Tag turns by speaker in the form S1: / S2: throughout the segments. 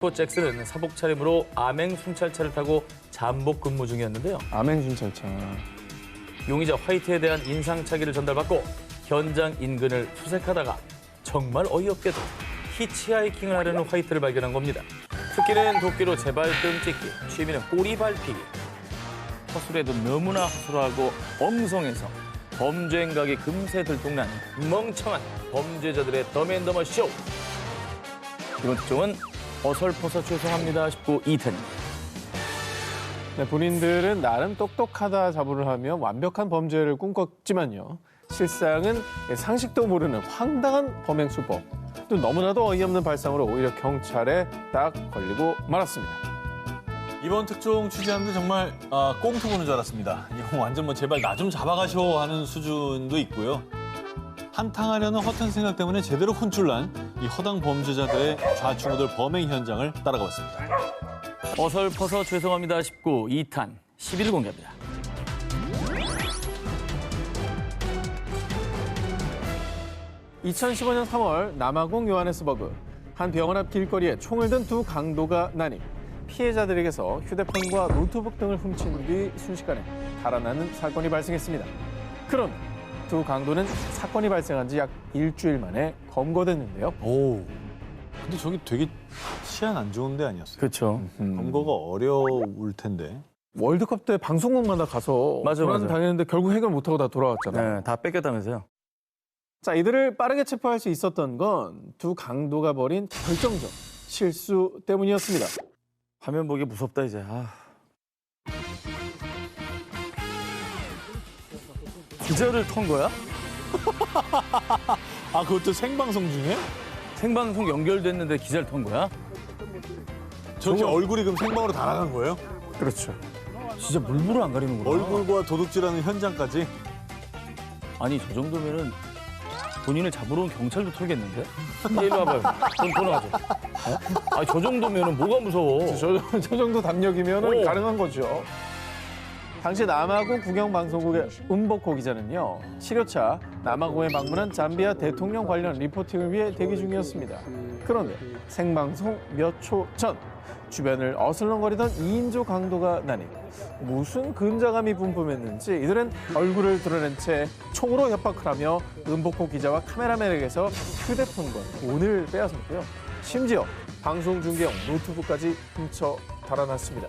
S1: 또 잭슨은 사복 차림으로 암행 순찰차를 타고 잠복 근무 중이었는데요.
S2: 암행 순찰차.
S1: 용의자 화이트에 대한 인상착의를 전달받고 현장 인근을 수색하다가 정말 어이없게도 히치하이킹을 하려는 화이트를 발견한 겁니다. 특기는 도끼로 제발등 찍기, 취미는 꼬리 밟히기. 허술해도 너무나 허술하고 엉성해서 범죄 행각이 금세 들통난 멍청한 범죄자들의 더맨더머 쇼. 이번 특종은 어설퍼서 죄송합니다 싶고 2탄입니다.
S2: 네, 본인들은 나름 똑똑하다 자부를 하며 완벽한 범죄를 꿈꿨지만요. 실상은 상식도 모르는 황당한 범행 수법. 또 너무나도 어이없는 발상으로 오히려 경찰에 딱 걸리고 말았습니다.
S3: 이번 특종 취재하는데 정말 꽁트 보는 줄 알았습니다. 이거 완전 뭐 제발 나 좀 잡아가셔 하는 수준도 있고요. 한탕하려는 허탄 생각 때문에 제대로 혼쭐난 이 허당 범죄자들의 좌충우돌 범행 현장을 따라가 봤습니다.
S1: 어설퍼서 죄송합니다 싶고 2탄 10일 공개합니다.
S2: (2015년 3월) 남아공 요하네스버그 한 병원 앞 길거리에 총을 든 두 강도가 나니 피해자들에게서 휴대폰과 노트북 등을 훔친 뒤 순식간에 달아나는 사건이 발생했습니다. 그런데 두 강도는 사건이 발생한 지 약 일주일 만에 검거됐는데요.
S3: 오, 근데 저기 되게 치안 안 좋은 데 아니었어요?
S1: 그렇죠.
S3: 검거가 어려울 텐데.
S2: 월드컵 때 방송국마다 가서
S1: 맞아.
S2: 당했는데 결국 해결 못하고 다 돌아왔잖아요.
S1: 네, 다 뺏겼다면서요.
S2: 자, 이들을 빠르게 체포할 수 있었던 건 두 강도가 벌인 결정적 실수 때문이었습니다.
S1: 화면 보기 무섭다 이제. 기자를 턴 거야?
S3: 아, 그것도 생방송 중에?
S1: 생방송 연결됐는데 기자를 턴 거야?
S3: 저기 얼굴이 그럼 생방으로 다 나간 거예요?
S2: 그렇죠.
S1: 진짜 물불을 안 가리는구나.
S3: 얼굴과 도둑질하는 현장까지?
S1: 아니 저 정도면은 본인을 잡으러 온 경찰도 털겠는데? 일로 와봐요. 돈 와줘. 아니 저 정도면은 뭐가 무서워?
S2: 저 정도 담력이면
S1: 오.
S2: 가능한 거죠. 당시 남아공 국영방송국의 은복호 기자는요. 치료차 남아공에 방문한 잠비아 대통령 관련 리포팅을 위해 대기 중이었습니다. 그런데 생방송 몇 초 전 주변을 어슬렁거리던 2인조 강도가 나니 무슨 근자감이 분분했는지 이들은 얼굴을 드러낸 채 총으로 협박을 하며 은복호 기자와 카메라맨에게서 휴대폰과 돈을 빼앗았고요. 심지어 방송 중계용 노트북까지 훔쳐 달아났습니다.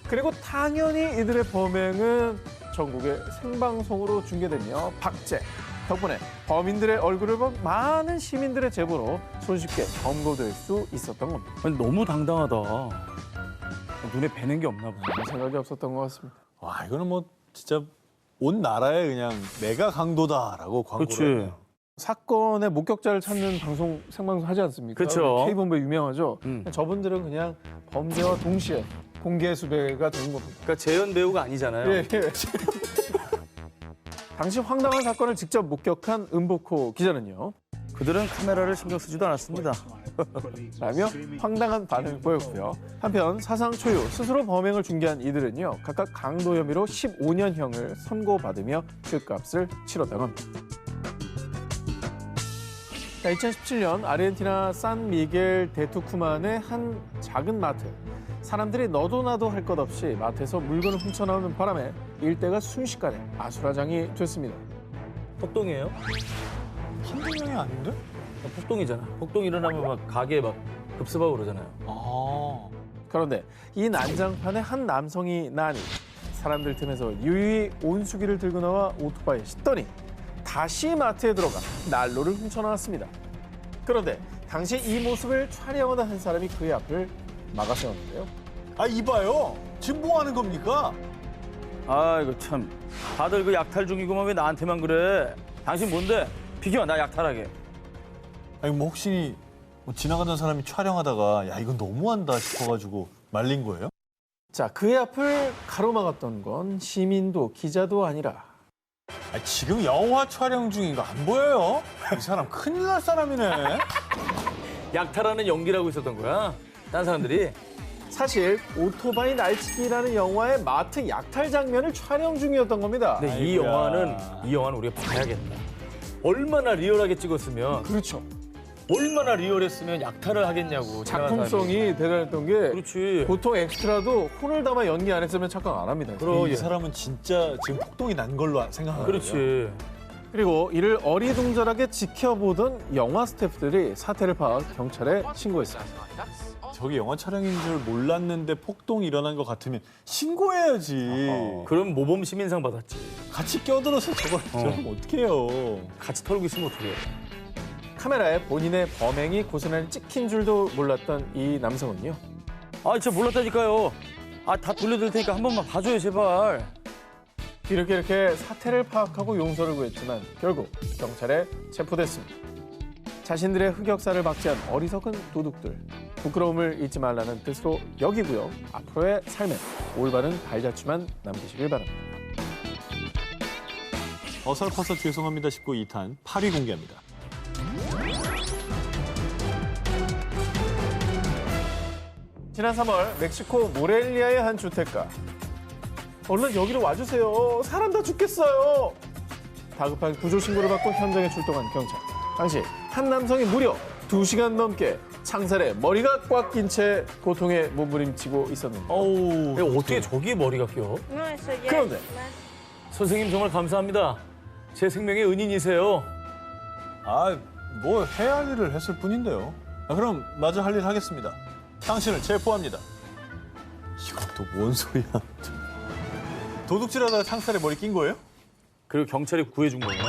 S2: 그리고 당연히 이들의 범행은 전국의 생방송으로 중계되며 박제. 덕분에 범인들의 얼굴을 본 많은 시민들의 제보로 손쉽게 검거될 수 있었던 겁니다.
S1: 아니, 너무 당당하다. 눈에 뵈는 게 없나 보네.
S2: 아무 생각이 없었던 것 같습니다.
S3: 와, 이거는 뭐 진짜 온 나라에 그냥 내가 강도다라고 광고를
S1: 그치.
S3: 했네요.
S2: 사건의 목격자를 찾는 생방송 하지 않습니까?
S1: 그쵸.
S2: K본부 유명하죠.
S1: 음.
S2: 저분들은 그냥 범죄와 동시에 공개 수배가 된 겁니다.
S1: 그러니까 재현 배우가 아니잖아요.
S2: 예. 당시 황당한 사건을 직접 목격한 은복호 기자는요.
S1: 그들은 카메라를 신경 쓰지도 않았습니다.
S2: 라며 황당한 반응을 보였고요. 한편 사상 초유 스스로 범행을 중개한 이들은요. 각각 강도 혐의로 15년형을 선고받으며 죗값을 치렀다고 합니다. 2017년 아르헨티나 산미겔 데투쿠만의 한 작은 마트. 사람들이 너도 나도 할 것 없이 마트에서 물건을 훔쳐나오는 바람에 일대가 순식간에 아수라장이 됐습니다.
S1: 폭동이에요?
S3: 한두 명이 아닌데?
S1: 폭동이잖아. 폭동 일어나면 막 가게에 막 급습하고 그러잖아요.
S3: 아,
S2: 그런데 이 난장판에 한 남성이 나니 사람들 틈에서 유유히 온수기를 들고 나와 오토바이에 싣더니 다시 마트에 들어가 난로를 훔쳐나왔습니다. 그런데 당시 이 모습을 촬영하던 한 사람이 그의 앞을 막아세웠는데요.
S3: 아, 이봐요. 지금 뭐 하는 겁니까?
S1: 아 이거 참 다들 그 약탈 중이구만 왜 나한테만 그래? 당신 뭔데? 비켜 나 약탈하게.
S3: 아니, 뭐 혹시 뭐 지나가던 사람이 촬영하다가 야, 이건 너무한다 싶어가지고 말린 거예요?
S2: 자, 그의 앞을 가로막았던 건 시민도 기자도 아니라
S3: 아, 지금 영화 촬영 중인 거 안 보여요? 이 사람 큰일 날 사람이네.
S1: 약탈하는 연기라고 있었던 거야. 딴 사람들이.
S2: 사실 오토바이 날치기라는 영화의 마트 약탈 장면을 촬영 중이었던 겁니다.
S1: 근데 이
S3: 아이고야.
S1: 영화는 우리가 봐야겠다. 얼마나 리얼하게 찍었으면
S2: 그렇죠.
S1: 얼마나 리얼했으면 약탈을 하겠냐고.
S2: 작품성이 대단했던 게
S1: 그렇지.
S2: 보통 엑스트라도 혼을 담아 연기 안 했으면 착각 안 합니다.
S1: 그럼
S3: 이 사람은 진짜 지금 폭동이 난 걸로 생각하거든요.
S1: 그렇지.
S2: 그리고 이를 어리둥절하게 지켜보던 영화 스태프들이 사태를 파악 경찰에 신고했습니다.
S3: 저게 영화 촬영인 줄 몰랐는데 폭동이 일어난 것 같으면 신고해야지.
S1: 그럼 모범 시민상 받았지.
S3: 같이 껴들어서 저러면 어떡해요.
S1: 같이 털고 있으면 어떡해.
S2: 카메라에 본인의 범행이 고스란히 찍힌 줄도 몰랐던 이 남성은요.
S1: 아, 진짜 몰랐다니까요. 아, 다 돌려드릴 테니까 한 번만 봐줘요, 제발.
S2: 이렇게 사태를 파악하고 용서를 구했지만 결국 경찰에 체포됐습니다. 자신들의 흑역사를 박제한 어리석은 도둑들. 부끄러움을 잊지 말라는 뜻으로 여기고요. 앞으로의 삶에 올바른 발자취만 남기시길 바랍니다.
S3: 어설퍼서 죄송합니다 19 2탄 8위 공개합니다.
S2: 지난 3월 멕시코 모렐리아의 한 주택가. 얼른 여기로 와주세요. 사람 다 죽겠어요. 다급하게 구조 신고를 받고 현장에 출동한 경찰. 당시 한 남성이 무려 2시간 넘게 창살에 머리가 꽉 낀 채 고통에 몸부림치고 있었는데.
S1: 어우, 어떻게 저기 머리가 껴?
S4: No, eso ya
S2: 그런데
S4: es más.
S1: 선생님 정말 감사합니다. 제 생명의 은인이세요.
S3: 뭐 해야 할 일을 했을 뿐인데요. 그럼 마저 할 일 하겠습니다. 당신을 체포합니다. 이것도 뭔 소리야. 도둑질하다가 창살에 머리 낀 거예요?
S1: 그리고 경찰이 구해준 거구나.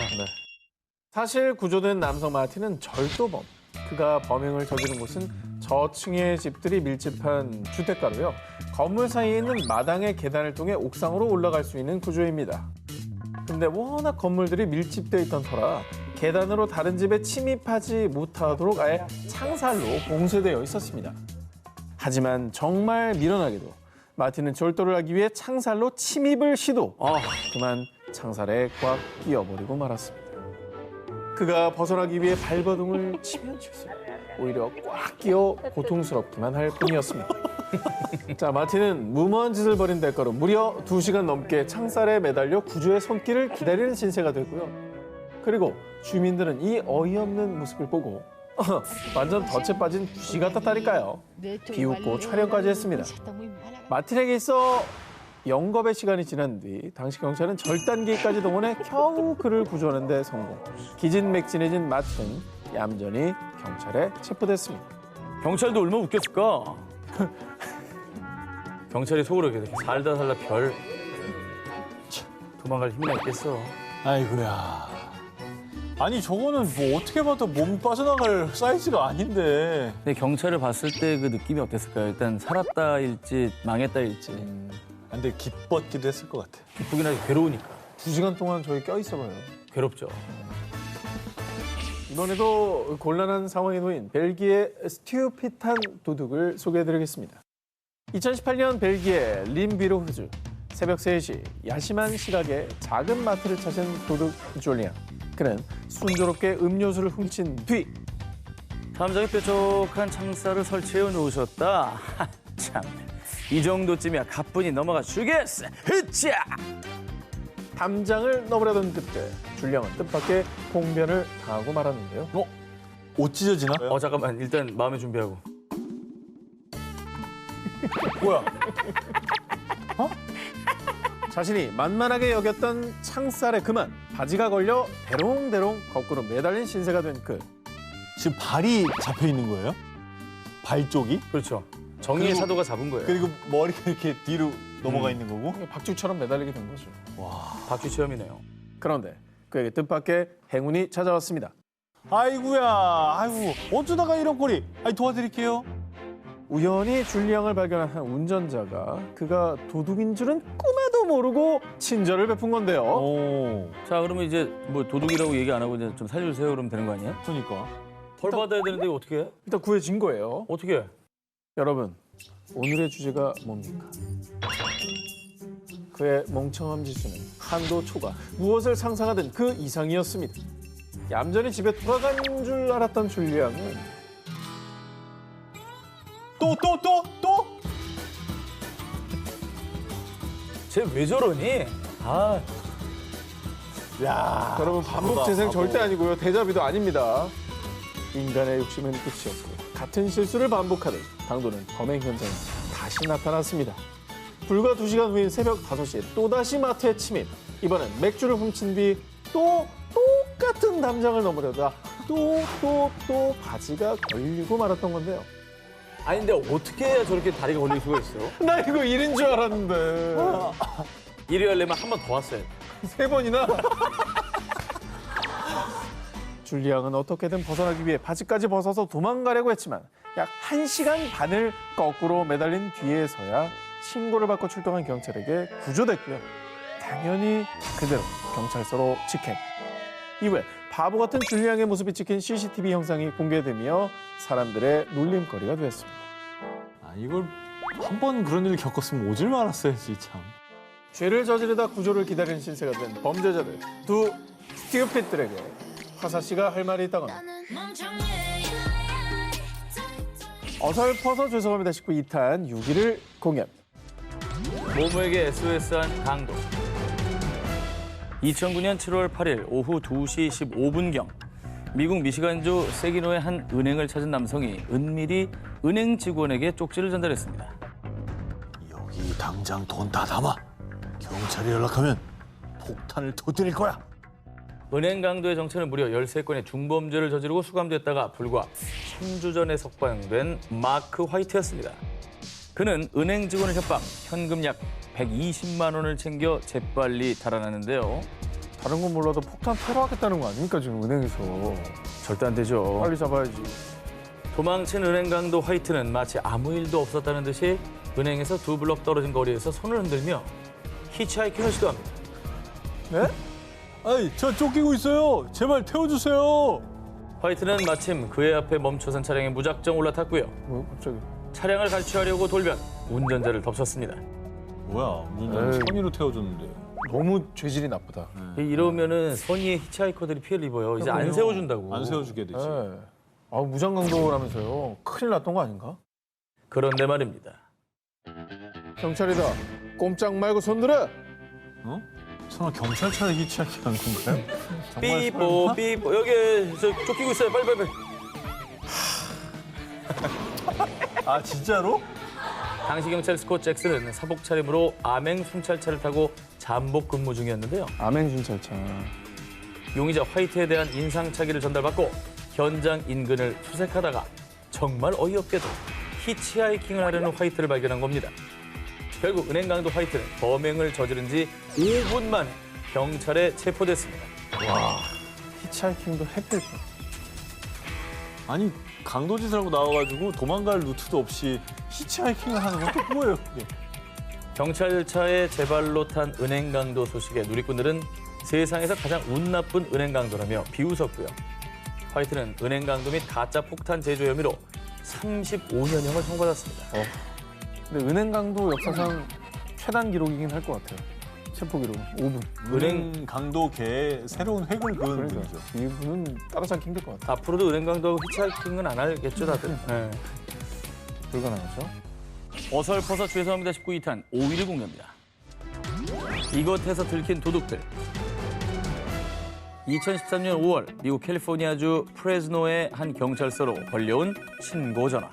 S2: 사실 구조된 남성 마틴은 절도범. 그가 범행을 저지른 곳은 저층의 집들이 밀집한 주택가로요. 건물 사이에 있는 마당의 계단을 통해 옥상으로 올라갈 수 있는 구조입니다. 근데 워낙 건물들이 밀집되어 있던 터라 계단으로 다른 집에 침입하지 못하도록 아예 창살로 봉쇄되어 있었습니다. 하지만 정말 미련하게도 마틴은 절도를 하기 위해 창살로 침입을 시도. 그만 창살에 꽉 끼어버리고 말았습니다. 그가 벗어나기 위해 발버둥을 치면 칠수록 오히려 꽉 끼어 고통스럽기만 할 뿐이었습니다. 자, 마틴은 무모한 짓을 벌인 대가로 무려 2시간 넘게 창살에 매달려 구조의 손길을 기다리는 신세가 됐고요. 그리고 주민들은 이 어이없는 모습을 보고 완전 덫에 빠진 쥐 같았다니까요. 비웃고 촬영까지 했습니다. 마틴에게 있어 영겁의 시간이 지난 뒤 당시 경찰은 절단기까지 동원해 겨우 그를 구조하는 데 성공. 기진맥진해진 마틴은 얌전히 경찰에 체포됐습니다.
S1: 경찰도 얼마나 웃겼을까? 경찰이 속으로 이렇게 살다 별 도망갈 힘이나 있겠어.
S3: 아이고야. 아니 저거는 뭐 어떻게 봐도 몸 빠져나갈 사이즈가 아닌데.
S1: 근데 경찰을 봤을 때 그 느낌이 어땠을까요? 일단 살았다일지 망했다일지.
S3: 근데 기뻤기도 했을 것 같아.
S1: 기쁘긴 하지 괴로우니까.
S2: 2시간 동안 저희 껴있어봐요.
S1: 괴롭죠.
S2: 이번에도 곤란한 상황에 놓인 벨기에 스튜핏한 도둑을 소개해드리겠습니다. 2018년 벨기에 림비로흐주 새벽 3시 야심한 시각에 작은 마트를 찾은 도둑 줄리안. 그는 순조롭게 음료수를 훔친 뒤
S1: 탐정이 뾰족한 창살을 설치해 놓으셨다. 참, 이 정도쯤이야 가뿐히 넘어가 주겠어. 흐차!
S2: 담장을 넘으려던 그때 줄리안은 뜻밖의 봉변을 당하고 말았는데요.
S3: 옷 찢어지나?
S1: 잠깐만 일단 마음의 준비하고.
S3: 뭐야?
S2: 자신이 만만하게 여겼던 창살에 그만 바지가 걸려 대롱대롱 거꾸로 매달린 신세가 된 그.
S3: 지금 발이 잡혀 있는 거예요? 발 쪽이?
S1: 그렇죠. 정의의
S3: 그리고-
S1: 사도가 잡은 거예요.
S3: 그리고 머리가 이렇게 뒤로 넘어가 있는 거고?
S2: 박쥐처럼 매달리게 된 거죠.
S1: 박쥐 체험이네요.
S2: 그런데 그에게 뜻밖의 행운이 찾아왔습니다.
S3: 아이고야, 아이고 어쩌다가 이런 꼴이? 아니 도와드릴게요.
S2: 우연히 줄리앙을 발견한 한 운전자가 그가 도둑인 줄은 꿈에도 모르고 친절을 베푼 건데요.
S3: 오,
S1: 자 그러면 이제 뭐 도둑이라고 얘기 안 하고 이제 좀 살려주세요 그러면 되는 거 아니에요?
S3: 그러니까.
S1: 벌 받아야 되는데 이거 어떻게 해?
S2: 일단 구해진 거예요.
S1: 어떻게 해?
S2: 여러분, 오늘의 주제가 뭡니까? 그의 멍청함 지수는 한도 초과, 무엇을 상상하든 그 이상이었습니다. 얌전히 집에 돌아간 줄 알았던 줄리앙은
S3: 또?
S1: 쟤 왜 저러니? 아,
S3: 야,
S2: 여러분 반복 재생 절대 아니고요. 대자비도 아닙니다. 인간의 욕심은 끝이 없고 같은 실수를 반복하듯 강도는 범행 현장에 다시 나타났습니다. 불과 2시간 후인 새벽 5시에 또다시 마트에 침입. 이번엔 맥주를 훔친 뒤 또 똑같은 담장을 넘으려다 또 바지가 걸리고 말았던 건데요.
S1: 아니 근데 어떻게 해야 저렇게 다리가 걸릴 수가 있어?
S2: 나 이거 1인 줄 알았는데.
S1: 1위 하려면 한 번 더 왔어요.
S2: 3번이나? 줄리 양은 어떻게든 벗어나기 위해 바지까지 벗어서 도망가려고 했지만 약 1시간 반을 거꾸로 매달린 뒤에서야 신고를 받고 출동한 경찰에게 구조됐고요. 당연히 그대로 경찰서로 직행. 이후에 바보 같은 줄리 양의 모습이 찍힌 CCTV 영상이 공개되며 사람들의 놀림거리가 되었습니다.
S3: 아, 이걸 한 번 그런 일을 겪었으면 오질 말았어야지 참.
S2: 죄를 저지르다 구조를 기다리는 신세가 된 범죄자들 두 스튜핏들에게 화사 씨가 할 말이 있다고 합니다. 어설퍼서 죄송합니다 19 2탄 6위를 공연.
S1: 모모에게 SOS한 강도. 2009년 7월 8일 오후 2시 15분경 미국 미시간주 세기노의 한 은행을 찾은 남성이 은밀히 은행 직원에게 쪽지를 전달했습니다.
S3: 여기 당장 돈 다 담아. 경찰에 연락하면 폭탄을 터뜨릴 거야.
S1: 은행 강도의 정체는 무려 13건의 중범죄를 저지르고 수감됐다가 불과 3주 전에 석방된 마크 화이트였습니다. 그는 은행 직원을 협박, 현금 약 120만 원을 챙겨 재빨리 달아났는데요.
S2: 다른 건 몰라도 폭탄 테러하겠다는 거 아닙니까 지금 은행에서.
S1: 절대 안 되죠.
S2: 빨리 잡아야지.
S1: 도망친 은행 강도 화이트는 마치 아무 일도 없었다는 듯이 은행에서 2블럭 떨어진 거리에서 손을 흔들며 히치하이킹을 시도합니다.
S2: 네?
S3: 아이, 저 쫓기고 있어요. 제발 태워주세요.
S1: 화이트는 마침 그의 앞에 멈춰선 차량에 무작정 올라탔고요.
S2: 뭐 갑자기.
S1: 차량을 갈취하려고 돌변 운전자를 덮쳤습니다.
S3: 뭐야, 운전자는
S2: 에이.
S3: 선의로 태워줬는데.
S2: 너무 죄질이 나쁘다.
S1: 이러면은 선의의 히치하이커들이 피해를 입어요. 이제 안 세워준다고.
S3: 안 세워주게 되지.
S2: 네. 아 무장강도라면서요. 큰일 났던 거 아닌가?
S1: 그런데 말입니다.
S2: 경찰이다. 꼼짝 말고 손 들어.
S3: 어? 설마 경찰차에 히치하이킹 한 건가요? 정말
S1: 삐뽀
S3: 설마?
S1: 삐뽀 여기 저 쫓기고 있어요. 빨리.
S3: 아, 진짜로?
S1: 당시 경찰 스콧 잭슨은 사복 차림으로 암행 순찰차를 타고 잠복 근무 중이었는데요.
S2: 암행순찰차.
S1: 용의자 화이트에 대한 인상착의를 전달받고 현장 인근을 수색하다가 정말 어이없게도 히치하이킹을 하려는 화이트를 발견한 겁니다. 결국 은행 강도 화이트는 범행을 저지른 지 5분 만 경찰에 체포됐습니다.
S2: 히치하이킹도 해필 뻔.
S3: 아니, 강도짓을 하고 나와가지고 도망갈 루트도 없이 히치하이킹을 하는 건 또 뭐예요, 그게?
S1: 경찰차에 제발로 탄 은행 강도 소식에 누리꾼들은 세상에서 가장 운 나쁜 은행 강도라며 비웃었고요. 화이트는 은행 강도 및 가짜 폭탄 제조 혐의로 35년형을 선고받았습니다.
S2: 근데 은행 강도 역사상 최단 기록이긴 할 것 같아요. 체포 기록 5분.
S3: 은행 강도계의 새로운 획을 그은
S2: 그러니까
S3: 분이죠.
S2: 이분은 따라잡기 힘들 것 같아.
S1: 앞으로도 은행 강도하고 히치하이킹은 안 하겠죠, 다들. 네.
S2: 불가능하죠.
S1: 어설퍼서 죄송합니다 19 2탄 5위를 공개합니다. 이곳에서 들킨 도둑들. 2013년 5월 미국 캘리포니아주 프레즈노의 한 경찰서로 걸려온 신고 전화.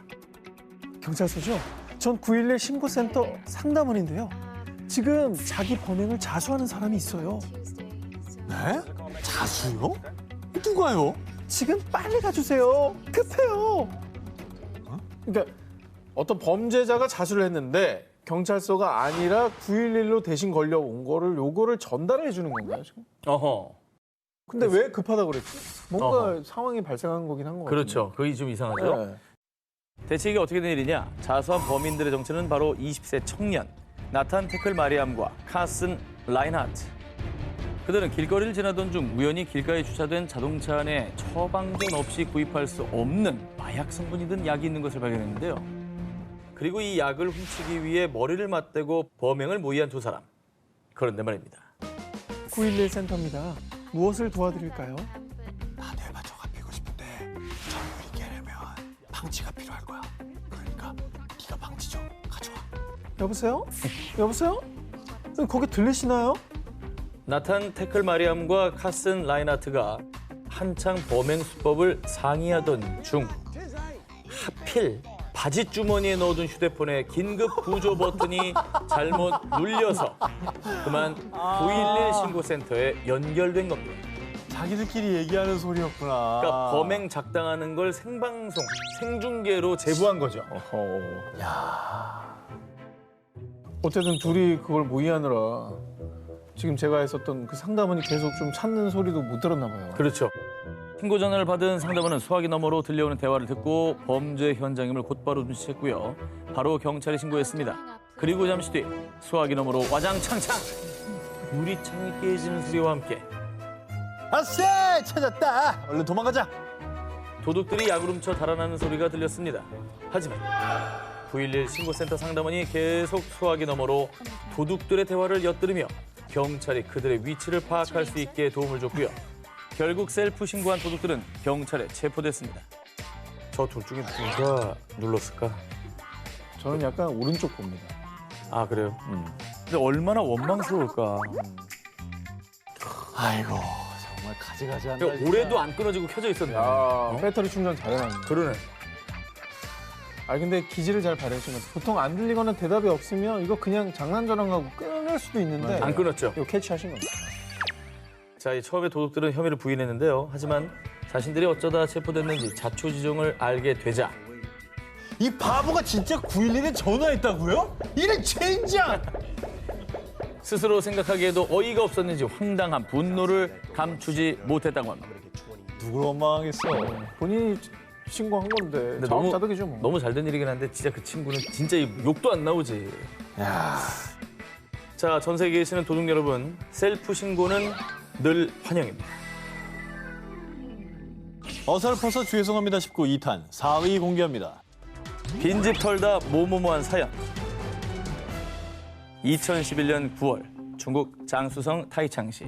S2: 경찰서죠? 전 911 신고센터 상담원인데요. 지금 자기 범행을 자수하는 사람이 있어요.
S3: 네? 자수요? 누가요?
S2: 지금 빨리 가주세요. 급해요. 그러니까 어떤 범죄자가 자수를 했는데 경찰서가 아니라 911로 대신 걸려온 거를 요거를 전달해 주는 건가요, 지금?
S1: 어허.
S2: 근데 왜 급하다고 그랬지? 뭔가
S1: 어허.
S2: 상황이 발생한 거긴 한 거 같아요.
S1: 그렇죠. 그게 좀 이상하죠.
S2: 네.
S1: 대체 이게 어떻게 된 일이냐? 자수한 범인들의 정체는 바로 20세 청년 나탄 테클 마리암과 카슨 라인하트. 그들은 길거리를 지나던 중 우연히 길가에 주차된 자동차 안에 처방전 없이 구입할 수 없는 마약 성분이 든 약이 있는 것을 발견했는데요. 그리고 이 약을 훔치기 위해 머리를 맞대고 범행을 모의한 두 사람. 그런데 말입니다.
S2: 911 센터입니다. 무엇을 도와드릴까요?
S3: 나 대마초 갚이고 싶은데 정부를 깨려면 방치가 필요할 거야. 그러니까 네가 방치 좀 가져와.
S2: 여보세요? 여보세요? 거기 들리시나요?
S1: 나탄 테클 마리암과 카슨 라인하트가 한창 범행 수법을 상의하던 중 하필 바지 주머니에 넣어둔 휴대폰의 긴급 구조 버튼이 잘못 눌려서 그만 911 신고센터에 연결된 겁니다.
S3: 자기들끼리 얘기하는 소리였구나.
S1: 그러니까 범행 작당하는 걸 생방송, 생중계로 제보한 거죠.
S2: 어쨌든 둘이 그걸 모의하느라 지금 제가 했었던 그 상담원이 계속 좀 찾는 소리도 못 들었나 봐요.
S1: 그렇죠. 신고 전화를 받은 상담원은 수화기 너머로 들려오는 대화를 듣고 범죄 현장임을 곧바로 눈치챘고요. 바로 경찰에 신고했습니다. 그리고 잠시 뒤 수화기 너머로 와장창창 유리창이 깨지는 소리와 함께
S3: 아싸! 찾았다! 얼른 도망가자!
S1: 도둑들이 야구름쳐 달아나는 소리가 들렸습니다. 하지만 911 신고센터 상담원이 계속 수화기 너머로 도둑들의 대화를 엿들으며 경찰이 그들의 위치를 파악할 수 있게 도움을 줬고요. 결국 셀프 신고한 도둑들은 경찰에 체포됐습니다. 저 둘 중에 누가 눌렀을까?
S2: 저는 약간 오른쪽 봅니다.
S1: 아, 그래요? 근데 얼마나 원망스러울까.
S3: 아이고, 정말 가지가지한다.
S1: 그러니까 올해도 안 끊어지고 켜져 있었네.
S2: 아, 배터리 충전 잘해놨네.
S1: 그러네.
S2: 아, 근데 기지를 잘 발휘하신 것 같아요. 보통 안 들리거나 대답이 없으면 이거 그냥 장난 전화하고 끊을 수도 있는데
S1: 안 끊었죠.
S2: 이거 캐치하신 거예요.
S1: 자, 이 처음에 도둑들은 혐의를 부인했는데요. 하지만 자신들이 어쩌다 체포됐는지 자초지종을 알게 되자
S3: 이 바보가 진짜 911에 전화했다고요? 이런 젠장!
S1: 스스로 생각하기에도 어이가 없었는지 황당한 분노를 감추지 못했다고 합니다.
S3: 누굴 원망하겠어.
S2: 본인이 신고한 건데
S1: 근데
S2: 자업자득이죠 뭐.
S1: 너무 잘 된 일이긴 한데 진짜 그 친구는 진짜 욕도 안 나오지.
S3: 야,
S1: 자, 전 세계에 계시는 도둑 여러분, 셀프 신고는 늘 환영입니다.
S3: 어설퍼서 죄송합니다 19 2탄 4위 공개합니다.
S1: 빈집 털다 모모모한 사연. 2011년 9월 중국 장수성 타이창시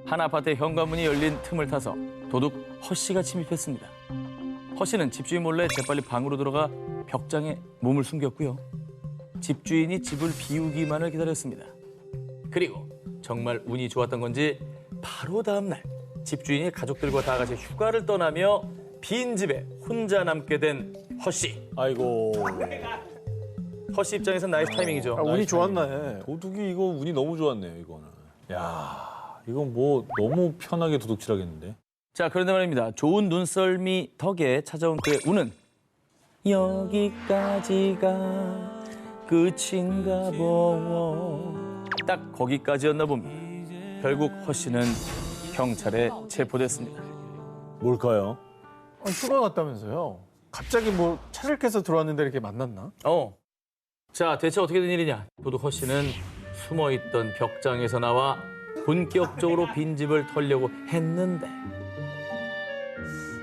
S1: 한 아파트의 현관문이 열린 틈을 타서 도둑 허 씨가 침입했습니다. 허 씨는 집주인 몰래 재빨리 방으로 들어가 벽장에 몸을 숨겼고요. 집주인이 집을 비우기만을 기다렸습니다. 그리고 정말 운이 좋았던 건지 바로 다음 날 집주인이 가족들과 다 같이 휴가를 떠나며 빈 집에 혼자 남게 된 허 씨.
S3: 아이고.
S1: 허 씨 입장에선 나이스 타이밍이죠.
S2: 아, 운이 좋았네.
S3: 도둑이 이거 운이 너무 좋았네요, 이거는. 야, 이건 뭐 너무 편하게 도둑질하겠는데.
S1: 자, 그런데 말입니다. 좋은 눈썰미 덕에 찾아온 그의 운은 여기까지가 끝인가 보오. 딱 거기까지였나 봅니다. 결국 허 씨는 경찰에 체포됐습니다.
S3: 뭘까요?
S2: 휴가 갔다면서요. 갑자기 뭐 차를 깨서 들어왔는데 이렇게 만났나?
S1: 자, 대체 어떻게 된 일이냐? 도둑 허 씨는 숨어있던 벽장에서 나와 본격적으로 빈집을 털려고 했는데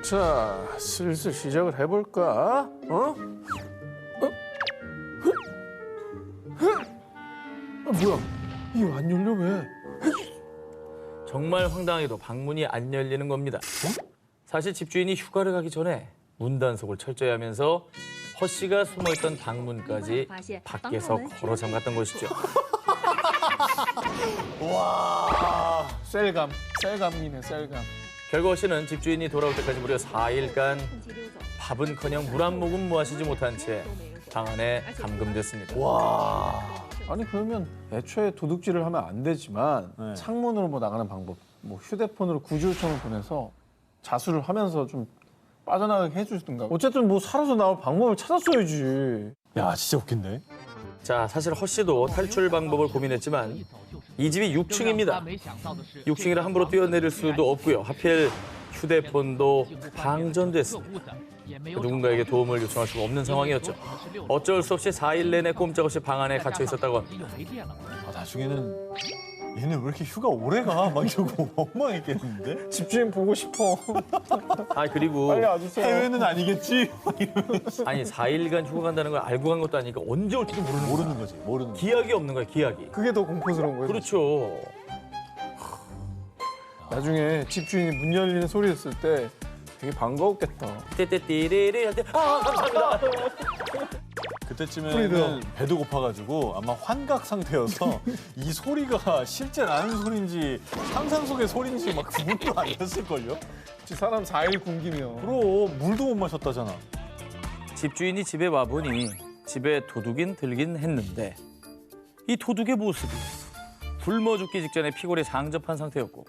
S2: 자, 슬슬 시작을 해볼까? 뭐야? 이거 안 열려 왜?
S1: 정말 황당하게도 방문이 안 열리는 겁니다. 사실 집주인이 휴가를 가기 전에 문단속을 철저히 하면서 허 씨가 숨어있던 방문까지 밖에서 걸어 잠갔던 것이죠.
S3: 와.
S2: 셀감이네, 셀감.
S1: 결국 허 씨는 집주인이 돌아올 때까지 무려 4일간 밥은커녕 물 한 모금 마시지 못한 채 방 안에 감금됐습니다.
S3: 와.
S2: 아니 그러면 애초에 도둑질을 하면 안 되지만
S3: 네.
S2: 창문으로 뭐 나가는 방법, 뭐 휴대폰으로 구조 요청을 보내서 자수를 하면서 좀 빠져나가게 해주든가. 어쨌든 뭐 살아서 나올 방법을 찾았어야지.
S3: 야, 진짜 웃긴데.
S1: 자, 사실 허 씨도 탈출 방법을 고민했지만 이 집이 6층입니다. 6층이라 함부로 뛰어내릴 수도 없고요. 하필 휴대폰도 방전됐습니다. 누군가에게 도움을 요청할 수가 없는 상황이었죠. 어쩔 수 없이 4일 내내 꼼짝없이 방 안에 갇혀 있었다고 합니다.
S3: 아, 나중에는 얘네 왜 이렇게 휴가 오래 가? 막 이러고 엉망했겠는데?
S2: 집주인 보고 싶어.
S1: 아, 그리고
S2: 빨리 와주세요.
S3: 해외는 아니겠지?
S1: 아니 4일간 휴가 간다는 걸 알고 간 것도 아니니까 언제 올지도 모르는
S3: 거지, 모르는 거지.
S1: 기약이 없는 거야, 기약이.
S2: 그게 더 공포스러운 거예요.
S1: 그렇죠.
S2: 나중에 집주인이 문 열리는 소리 했을 때 되게 반가웠겠다.
S1: 떼떼띠리리 할 때 감사합니다.
S3: 그때쯤에는 배도 고파가지고 아마 환각 상태여서 이 소리가 실제 나는 소리인지 상상 속의 소리인지 막 구분도 안 됐을걸요?
S2: 사람 4일 굶기면.
S3: 그럼 물도 못 마셨다잖아.
S1: 집주인이 집에 와보니 집에 도둑인 들긴 했는데 이 도둑의 모습이 굶어 죽기 직전에 피골이 상접한 상태였고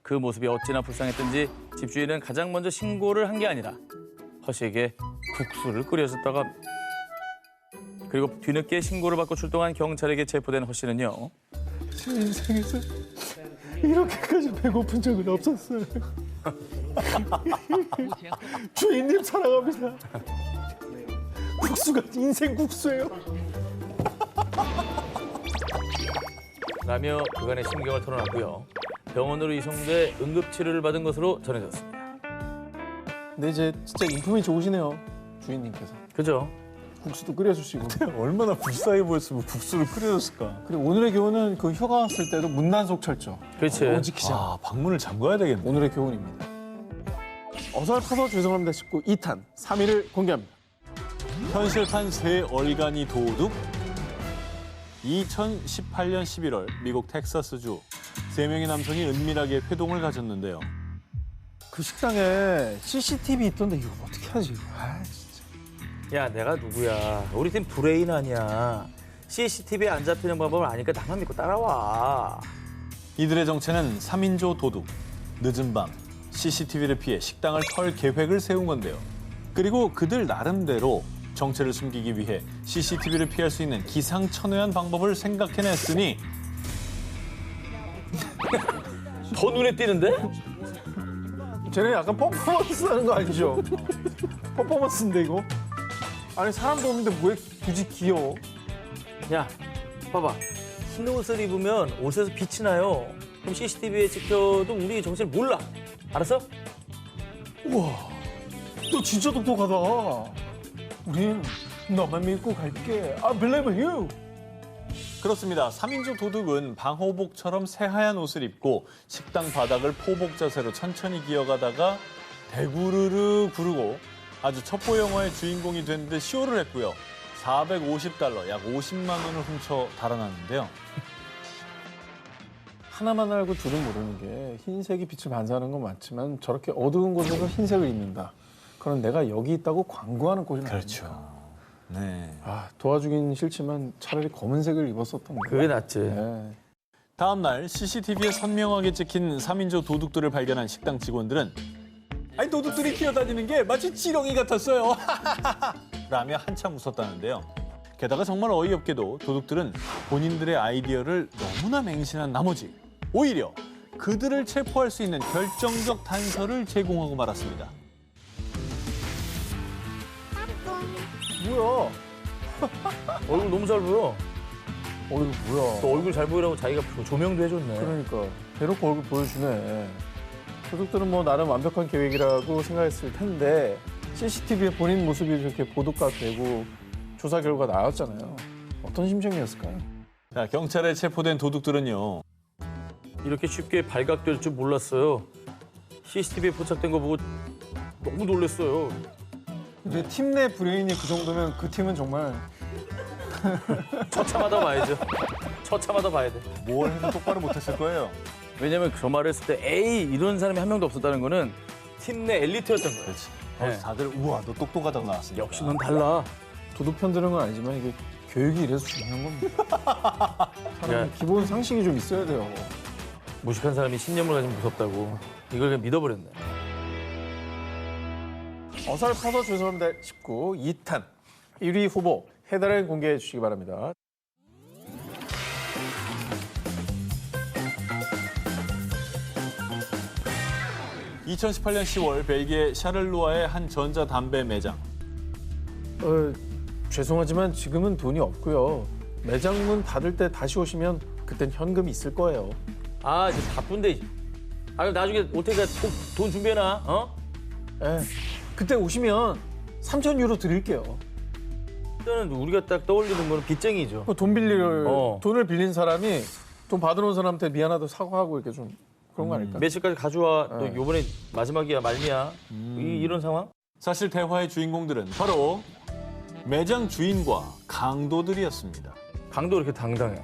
S1: 그 모습이 어찌나 불쌍했던지 집주인은 가장 먼저 신고를 한 게 아니라 허 씨에게 국수를 끓여줬다고 합니다. 그리고 뒤늦게 신고를 받고 출동한 경찰에게 체포된 허 씨는요.
S2: 제 인생에서 이렇게까지 배고픈 적은 없었어요. 주인님 사랑합니다. 국수가 인생 국수예요.
S1: 라며 그간의 심경을 털어놨고요. 병원으로 이송돼 응급치료를 받은 것으로 전해졌습니다.
S2: 근데 이제 진짜 인품이 좋으시네요. 주인님께서.
S1: 그죠?
S2: 국수도 끓여주시고.
S3: 얼마나 불쌍해 보였으면 국수를 끓여줬을까.
S2: 그리고 오늘의 교훈은 그 휴가 왔을 때도 문단속 철저.
S1: 그렇지.
S2: 못 지키자.
S3: 아, 방문을 잠가야 되겠네.
S2: 오늘의 교훈입니다. 어설퍼서 죄송합니다 싶고 2탄 3위를 공개합니다.
S3: 현실판 새 얼간이 도둑? 2018년 11월 미국 텍사스주 3명의 남성이 은밀하게 회동을 가졌는데요.
S2: 그 식당에 CCTV 있던데 이거 어떻게 하지? 아, 진짜.
S1: 야, 내가 누구야? 우리 팀 브레인 아니야. CCTV에 안 잡히는 방법을 아니까 나만 믿고 따라와.
S3: 이들의 정체는 3인조 도둑. 늦은 밤 CCTV를 피해 식당을 털 계획을 세운 건데요. 그리고 그들 나름대로 정체를 숨기기 위해 CCTV를 피할 수 있는 기상천외한 방법을 생각해냈으니
S1: 더 눈에 띄는데?
S2: 쟤네 약간 퍼포먼스 하는 거 아니죠? 퍼포먼스인데 이거? 아니 사람도 없는데 왜 굳이 귀여워?
S1: 야, 봐봐. 흰 옷을 입으면 옷에서 빛이 나요. 그럼 CCTV에 찍혀도 우리 정체를 몰라. 알았어?
S2: 우와, 너 진짜 똑똑하다. 우린 너만 믿고 갈게. I believe you.
S3: 그렇습니다. 3인조 도둑은 방호복처럼 새하얀 옷을 입고 식당 바닥을 포복 자세로 천천히 기어가다가 대구르르 구르고 아주 첩보 영화의 주인공이 된 듯 쇼를 했고요. 450달러, 약 50만 원을 훔쳐 달아났는데요.
S2: 하나만 알고 둘은 모르는 게 흰색이 빛을 반사하는 건 맞지만 저렇게 어두운 곳에서 흰색을 입는다. 그럼 내가 여기 있다고 광고하는 꼴이
S3: 그렇죠. 네.
S2: 아, 도와주긴 싫지만 차라리 검은색을 입었었던 거야.
S1: 그게 낫지.
S2: 네.
S3: 다음 날 CCTV에 선명하게 찍힌 3인조 도둑들을 발견한 식당 직원들은 아니 도둑들이 기어다니는 게 마치 지렁이 같았어요. 라며 한참 웃었다는데요. 게다가 정말 어이없게도 도둑들은 본인들의 아이디어를 너무나 맹신한 나머지 오히려 그들을 체포할 수 있는 결정적 단서를 제공하고 말았습니다.
S2: 뭐야?
S1: 얼굴 너무 잘 보여.
S2: 이거 뭐야?
S1: 또 얼굴 잘 보이라고 자기가 조명도 해줬네.
S2: 그러니까 대놓고 얼굴 보여주네. 도둑들은 뭐 나름 완벽한 계획이라고 생각했을 텐데 CCTV에 본인 모습이 저렇게 보도가 되고 조사 결과 나왔잖아요. 어떤 심정이었을까요?
S3: 자, 경찰에 체포된 도둑들은요.
S1: 이렇게 쉽게 발각될 줄 몰랐어요. CCTV에 포착된 거 보고 너무 놀랐어요.
S2: 근데 팀 내 브레인이 그 정도면 그 팀은 정말
S1: 처참하다 봐야죠. 처참하다 봐야 돼.
S3: 뭘 해도 똑바로 못했을 거예요.
S1: 왜냐면 저 말을 했을 때 에이 이런 사람이 한 명도 없었다는 거는 팀 내 엘리트였던 거예요.
S3: 그렇지.
S1: 네.
S3: 다들 우와 너 똑똑하다고 나왔으니까.
S1: 역시 넌 달라.
S2: 도둑 편드는 건 아니지만 이게 교육이 이래서 중요한 겁니다. 사람
S1: 야.
S2: 기본 상식이 좀 있어야 돼요.
S1: 무식한 사람이 신념을 가지면 무섭다고. 이걸 그냥 믿어버렸네.
S2: 어설퍼서 죄송합니다. 19 2탄 1위 후보 해달을 공개해 주시기 바랍니다.
S3: (2018년 10월) 벨기에 샤를루아의 한 전자담배 매장.
S2: 죄송하지만 지금은 돈이 없고요. 매장 문 닫을 때 다시 오시면 그땐 현금이 있을 거예요.
S1: 아 이제 바쁜데. 아 그럼 나중에 올 테니까 꼭 돈 준비해놔. 어?
S2: 예, 그때 오시면 3,000유로 드릴게요.
S1: 일단은 우리가 딱 떠올리는 거는 빚쟁이죠.
S2: 돈을 빌린 사람이 돈 받으러 온 사람한테 미안하다고 사과하고 이렇게 좀 그런 거 아닐까?
S1: 며칠까지 가져와. 또 요번에 마지막이야 말미야. 이런 상황?
S3: 사실 대화의 주인공들은 바로 매장 주인과 강도들이었습니다.
S1: 강도 이렇게 당당해.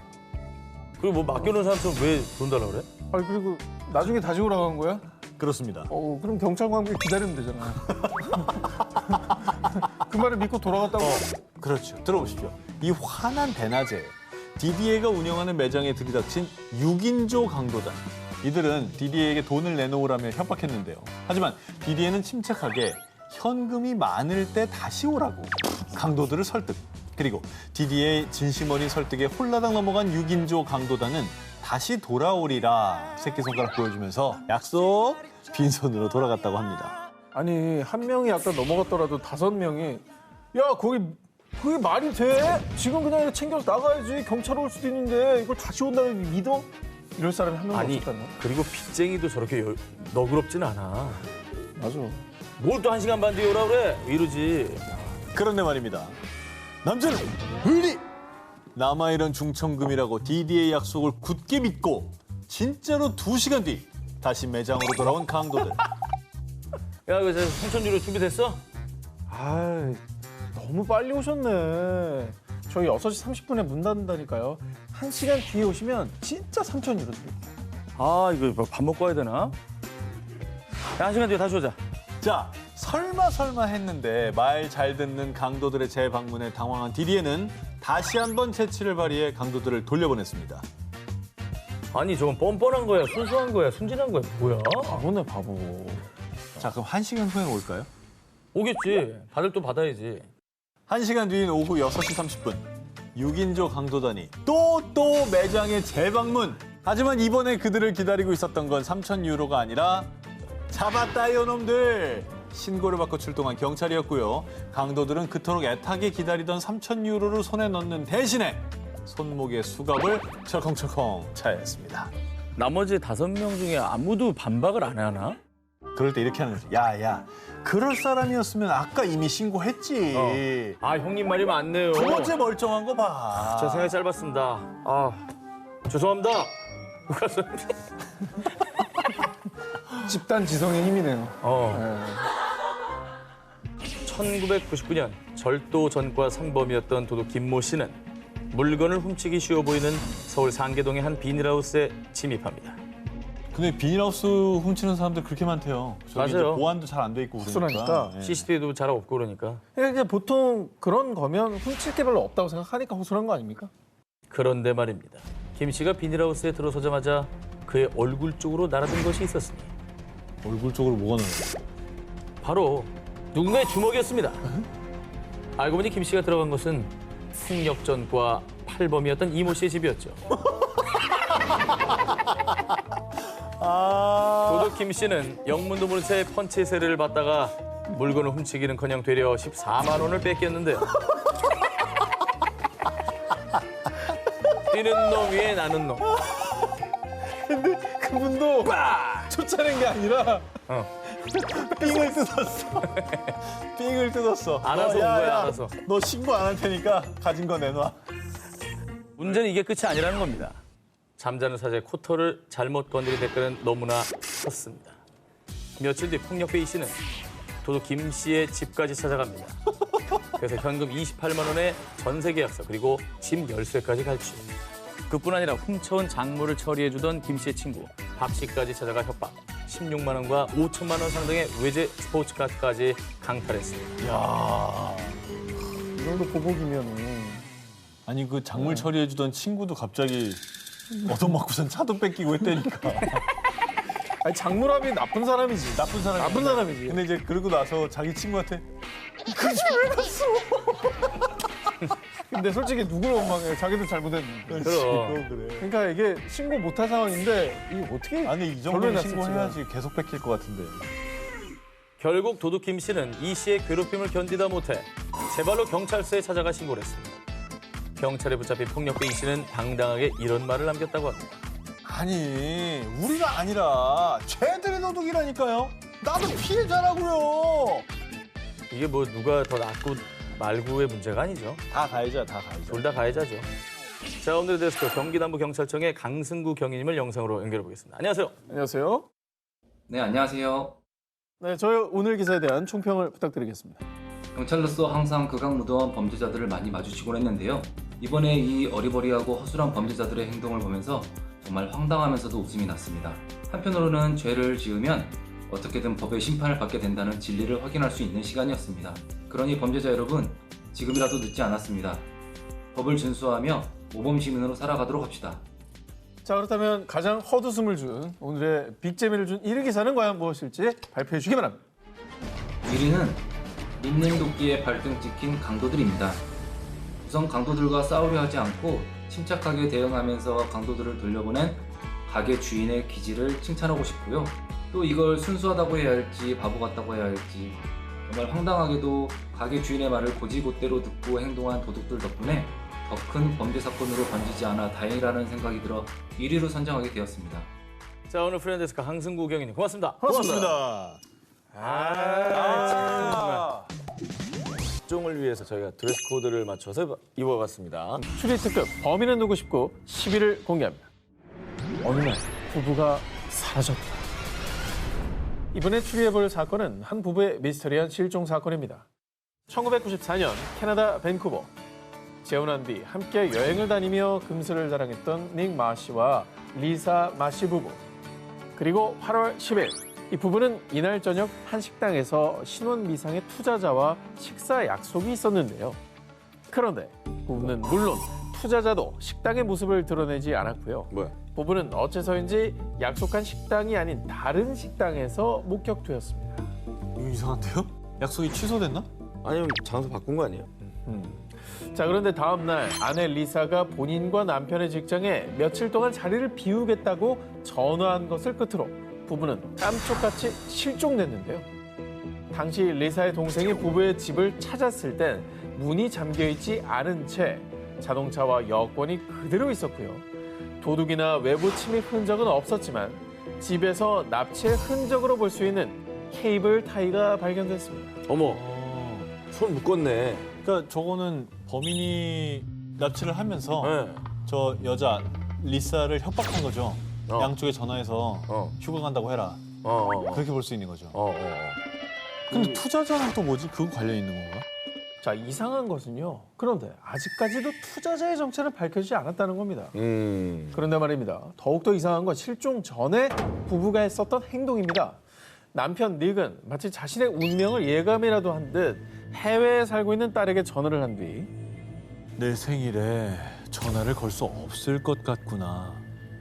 S1: 그리고 뭐 맡겨놓은 사람처럼 왜 돈 달라 그래?
S2: 아니 그리고 나중에 다시 오라고 한 거야?
S3: 그렇습니다.
S2: 그럼 경찰과 함께 기다리면 되잖아요. 그 말을 믿고 돌아갔다고.
S3: 그렇죠. 들어보십시오. 이 화난 대낮에 DDA가 운영하는 매장에 들이닥친 6인조 강도단. 이들은 DDA에게 돈을 내놓으라며 협박했는데요. 하지만 DDA는 침착하게 현금이 많을 때 다시 오라고 강도들을 설득. 그리고 DDA의 진심 어린 설득에 홀라당 넘어간 6인조 강도단은 다시 돌아오리라 새끼손가락 보여주면서 약속 빈손으로 돌아갔다고 합니다.
S2: 아니 한 명이 아까 넘어갔더라도 5명이 야 거기 그게 말이 돼? 지금 그냥 이거 챙겨서 나가야지. 경찰 올 수도 있는데 이걸 다시 온다고 믿어? 이럴 사람이 한 명도
S1: 아니
S2: 없었다나?
S1: 그리고 빚쟁이도 저렇게 너그럽진 않아.
S2: 맞아.
S1: 뭘 또 1시간 반 뒤에 오라 그래? 이러지.
S3: 그런데 말입니다. 남자는 의리! 남아이런 중천금이라고 DDA 약속을 굳게 믿고 진짜로 2시간 뒤 다시 매장으로 돌아온 강도들.
S1: 야, 이거 생천주로 준비됐어?
S2: 아 너무 빨리 오셨네. 저희 6시 30분에 문 닫는다니까요. 1시간 뒤에 오시면 진짜 3,000유로 드릴게요.
S1: 아, 이거 밥 먹고 와야 되나? 야, 1시간 뒤에 다시 오자.
S3: 자, 설마 했는데 말 잘 듣는 강도들의 재방문에 당황한 DDA는 다시 한번 재치를 발휘해 강도들을 돌려보냈습니다.
S1: 아니, 저건 뻔뻔한 거야, 순수한 거야, 순진한 거야, 뭐야?
S2: 바보네 바보.
S3: 자, 그럼 1시간 후에 올까요?
S1: 오겠지. 받을 또 받아야지.
S3: 1시간 뒤인 오후 6시 30분. 6인조 강도단이 또 매장에 재방문. 하지만 이번에 그들을 기다리고 있었던 건 3,000유로가 아니라 잡았다 이놈들. 신고를 받고 출동한 경찰이었고요. 강도들은 그토록 애타게 기다리던 3,000유로를 손에 넣는 대신에 손목에 수갑을 철컹철컹 차야 했습니다.
S1: 나머지 5명 중에 아무도 반박을 안 하나?
S3: 그럴 때 이렇게 하는 거죠. 야, 그럴 사람이었으면 아까 이미 신고했지.
S1: 아, 형님 말이 맞네요.
S3: 두 번째 멀쩡한 거 봐.
S1: 저 생각이 짧았습니다. 아, 죄송합니다.
S2: 집단 지성의 힘이네요.
S1: 1999년 절도 전과 상범이었던 도둑 김모 씨는 물건을 훔치기 쉬워 보이는 서울 상계동의 한 비닐하우스에 침입합니다.
S3: 근데 비닐하우스 훔치는 사람들 그렇게 많대요. 저기
S1: 맞아요.
S3: 이제 보안도 잘 안 돼 있고 그러니까.
S2: 허술하니까.
S3: 예.
S1: CCTV도 잘 없고 그러니까.
S2: 이제 보통 그런 거면 훔칠 게 별로 없다고 생각하니까 허술한 거 아닙니까?
S1: 그런데 말입니다. 김 씨가 비닐하우스에 들어서자마자 그의 얼굴 쪽으로 날아든 것이 있었으니
S3: 얼굴 쪽으로 뭐가 나요?
S1: 바로 누군가의 주먹이었습니다. 알고 보니 김 씨가 들어간 것은 폭력전과 팔범이었던 이모 씨의 집이었죠. 도둑 김 씨는 영문도 모른 채 펀치 세례를 받다가 물건을 훔치기는커녕 되려 14만 원을 뺏겼는데요. 뛰는 놈 위에 나는 놈.
S2: 근데 그분도 쫓아낸 게 아니라
S3: 삥을 뜯었어. 삥을 뜯었어.
S1: 알아서 온 거야, 알아서.
S3: 너 신고 안 할 테니까 가진 거 내놔.
S1: 문제는 이게 끝이 아니라는 겁니다. 잠자는 사자의 코털을 잘못 건드린 대가는 너무나 컸습니다. 며칠 뒤 폭력배 이 씨는 도둑 김 씨의 집까지 찾아갑니다. 그래서 현금 28만 원의 전세 계약서 그리고 집 열쇠까지 갈취. 그뿐 아니라 훔쳐온 작물을 처리해주던 김 씨의 친구 박 씨까지 찾아가 협박. 16만 원과 5천만 원 상당의 외제 스포츠카까지 강탈했습니다.
S3: 야,
S2: 이 정도 보복이면은
S3: 아니 그 작물 처리해주던 친구도 갑자기 얻어맞고선 차도 뺏기고 했다니까.
S2: 아니 장물함이 나쁜 사람이지.
S3: 나쁜 사람이.
S2: 나쁜 사람이지.
S3: 근데 이제 그러고 나서 자기 친구한테 그 집 왜 갔어?
S2: 근데 솔직히 누구를 원망해? 자기도 잘못했는데.
S1: 그럼.
S3: 그래.
S2: 그러니까 이게 신고 못할 상황인데 이게 어떻게?
S3: 아니 이
S2: 결론이
S3: 정도는
S2: 났을지가.
S3: 신고해야지 계속 뺏길 것 같은데.
S1: 결국 도둑 김 씨는 이 씨의 괴롭힘을 견디다 못해 제발로 경찰서에 찾아가 신고를 했습니다. 경찰에 붙잡힌 폭력배 이 씨는 당당하게 이런 말을 남겼다고 합니다.
S3: 아니 우리가 아니라 쟤들이 도둑이라니까요. 나도 피해자라고요.
S1: 이게 뭐 누가 더 낫고 말고의 문제가 아니죠.
S3: 다 가해자, 다 가해자.
S1: 둘 다 가해자죠. 자, 오늘의 데스크 경기남부경찰청의 강승구 경위님을 영상으로 연결해 보겠습니다. 안녕하세요.
S2: 안녕하세요.
S4: 네, 안녕하세요.
S2: 네, 저희 오늘 기사에 대한 총평을 부탁드리겠습니다.
S4: 경찰로서 항상 극악무도한 범죄자들을 많이 마주치곤 했는데요. 이번에 이 어리버리하고 허술한 범죄자들의 행동을 보면서 정말 황당하면서도 웃음이 났습니다. 한편으로는 죄를 지으면 어떻게든 법의 심판을 받게 된다는 진리를 확인할 수 있는 시간이었습니다. 그러니 범죄자 여러분, 지금이라도 늦지 않았습니다. 법을 준수하며 모범시민으로 살아가도록 합시다.
S2: 자, 그렇다면 가장 헛웃음을 준 오늘의 빅재미를 준 1위 기사는 과연 무엇일지 발표해 주기 바랍니다.
S4: 1위는 믿는 도끼에 발등 찍힌 강도들입니다. 우선 강도들과 싸우려 하지 않고 침착하게 대응하면서 강도들을 돌려보낸 가게 주인의 기질을 칭찬하고 싶고요. 또 이걸 순수하다고 해야 할지 바보 같다고 해야 할지 정말 황당하게도 가게 주인의 말을 곧이곧대로 듣고 행동한 도둑들 덕분에 더 큰 범죄 사건으로 번지지 않아 다행이라는 생각이 들어 1위로 선정하게 되었습니다.
S1: 자, 오늘 프렌데스카 항승구 경위님 고맙습니다.
S3: 고맙습니다.
S1: 특종을 위해서 저희가 드레스 코드를 맞춰서 입어봤습니다.
S2: 추리 특급 범인은 누구 19 10위를 공개합니다. 어느 날 부부가 사라졌다. 이번에 추리해볼 사건은 한 부부의 미스터리한 실종 사건입니다. 1994년 캐나다 밴쿠버. 재혼한 뒤 함께 여행을 다니며 금슬을 자랑했던 닉 마시와 리사 마시 부부. 그리고 8월 10일 이 부부는 이날 저녁 한 식당에서 신혼 미상의 투자자와 식사 약속이 있었는데요. 그런데 부부는 물론 투자자도 식당의 모습을 드러내지 않았고요.
S1: 뭐야?
S2: 부부는 어째서인지 약속한 식당이 아닌 다른 식당에서 목격되었습니다.
S3: 이거 이상한데요? 약속이 취소됐나?
S1: 아니면 장소 바꾼 거 아니에요?
S2: 자, 그런데 다음 날 아내 리사가 본인과 남편의 직장에 며칠 동안 자리를 비우겠다고 전화한 것을 끝으로 부부는 깜짝같이 실종됐는데요. 당시 리사의 동생이 부부의 집을 찾았을 땐 문이 잠겨있지 않은 채 자동차와 여권이 그대로 있었고요. 도둑이나 외부 침입 흔적은 없었지만 집에서 납치의 흔적으로 볼 수 있는 케이블 타이가 발견됐습니다.
S1: 어머, 손 묶었네.
S3: 그러니까 저거는 범인이 납치를 하면서
S1: 네.
S3: 저 여자 리사를 협박한 거죠.
S1: 어.
S3: 양쪽에 전화해서 휴가 간다고 해라. 그렇게 볼 수 있는 거죠. 근데 투자자랑 또 뭐지? 그거 관련 있는 건가?
S2: 자, 이상한 것은요. 그런데 아직까지도 투자자의 정체는 밝혀지지 않았다는 겁니다. 그런데 말입니다. 더욱더 이상한 건 실종 전에 부부가 했었던 행동입니다. 남편 닉은 마치 자신의 운명을 예감이라도 한 듯 해외에 살고 있는 딸에게 전화를 한 뒤
S3: 내 생일에 전화를 걸 수 없을 것 같구나.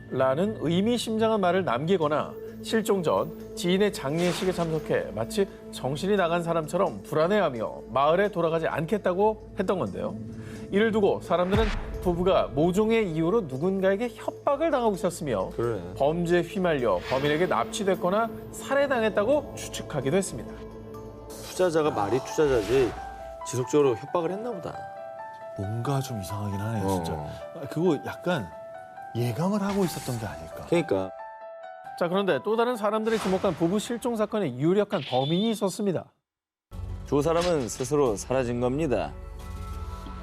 S2: 라는 의미심장한 말을 남기거나 실종 전 지인의 장례식에 참석해 마치 정신이 나간 사람처럼 불안해하며 마을에 돌아가지 않겠다고 했던 건데요. 이를 두고 사람들은 부부가 모종의 이유로 누군가에게 협박을 당하고 있었으며
S1: 그래.
S2: 범죄에 휘말려 범인에게 납치됐거나 살해당했다고 추측하기도 했습니다.
S1: 투자자가 말이 투자자지 지속적으로 협박을 했나 보다.
S3: 뭔가 좀 이상하긴 하네요, 진짜. 그거 약간 예감을 하고 있었던 게 아닐까.
S1: 그러니까.
S2: 자, 그런데 또 다른 사람들이 주목한 부부 실종 사건에 유력한 범인이 있었습니다.
S1: 두 사람은 스스로 사라진 겁니다.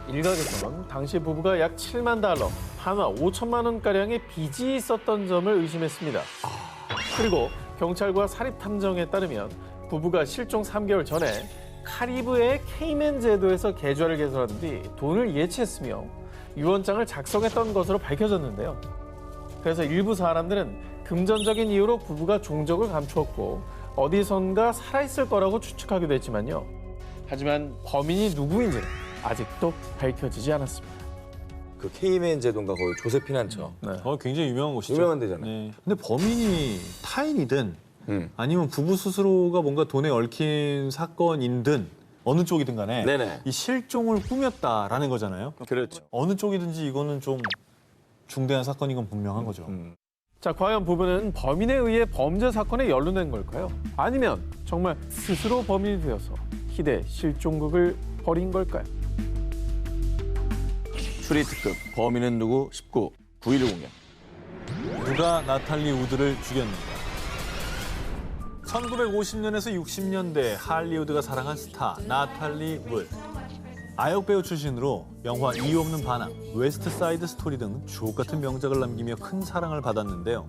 S2: 일각에서는 당시 부부가 약 7만 달러, 한화 5천만 원가량의 빚이 있었던 점을 의심했습니다. 그리고 경찰과 사립탐정에 따르면 부부가 실종 3개월 전에 카리브해의 케이맨 제도에서 계좌를 개설한 뒤 돈을 예치했으며 유언장을 작성했던 것으로 밝혀졌는데요. 그래서 일부 사람들은 금전적인 이유로 부부가 종적을 감추었고 어디선가 살아있을 거라고 추측하기도 했지만요. 하지만 범인이 누구인지는 아직도 밝혀지지 않았습니다.
S1: 그 케이맨 제도인가 거기 조세피난 처.
S3: 굉장히 유명한 곳이죠.
S1: 유명한 데잖아요.
S3: 네. 근데 범인이 타인이든 아니면 부부 스스로가 뭔가 돈에 얽힌 사건이든 어느 쪽이든 간에
S1: 네네.
S3: 이 실종을 꾸몄다라는 거잖아요.
S1: 그렇죠.
S3: 어느 쪽이든지 이거는 좀 중대한 사건인 건 분명한 거죠.
S2: 자, 과연 부부는 범인에 의해 범죄 사건에 연루된 걸까요? 아니면 정말 스스로 범인이 되어서 희대 실종극을 벌인 걸까요?
S1: 추리 특급 범인은 누구 19 9일 공개.
S3: 누가 나탈리 우드를 죽였는가? 1950년에서 60년대 할리우드가 사랑한 스타 나탈리 우드. 아역 배우 출신으로 영화 이유 없는 반항, 웨스트 사이드 스토리 등 주옥 같은 명작을 남기며 큰 사랑을 받았는데요.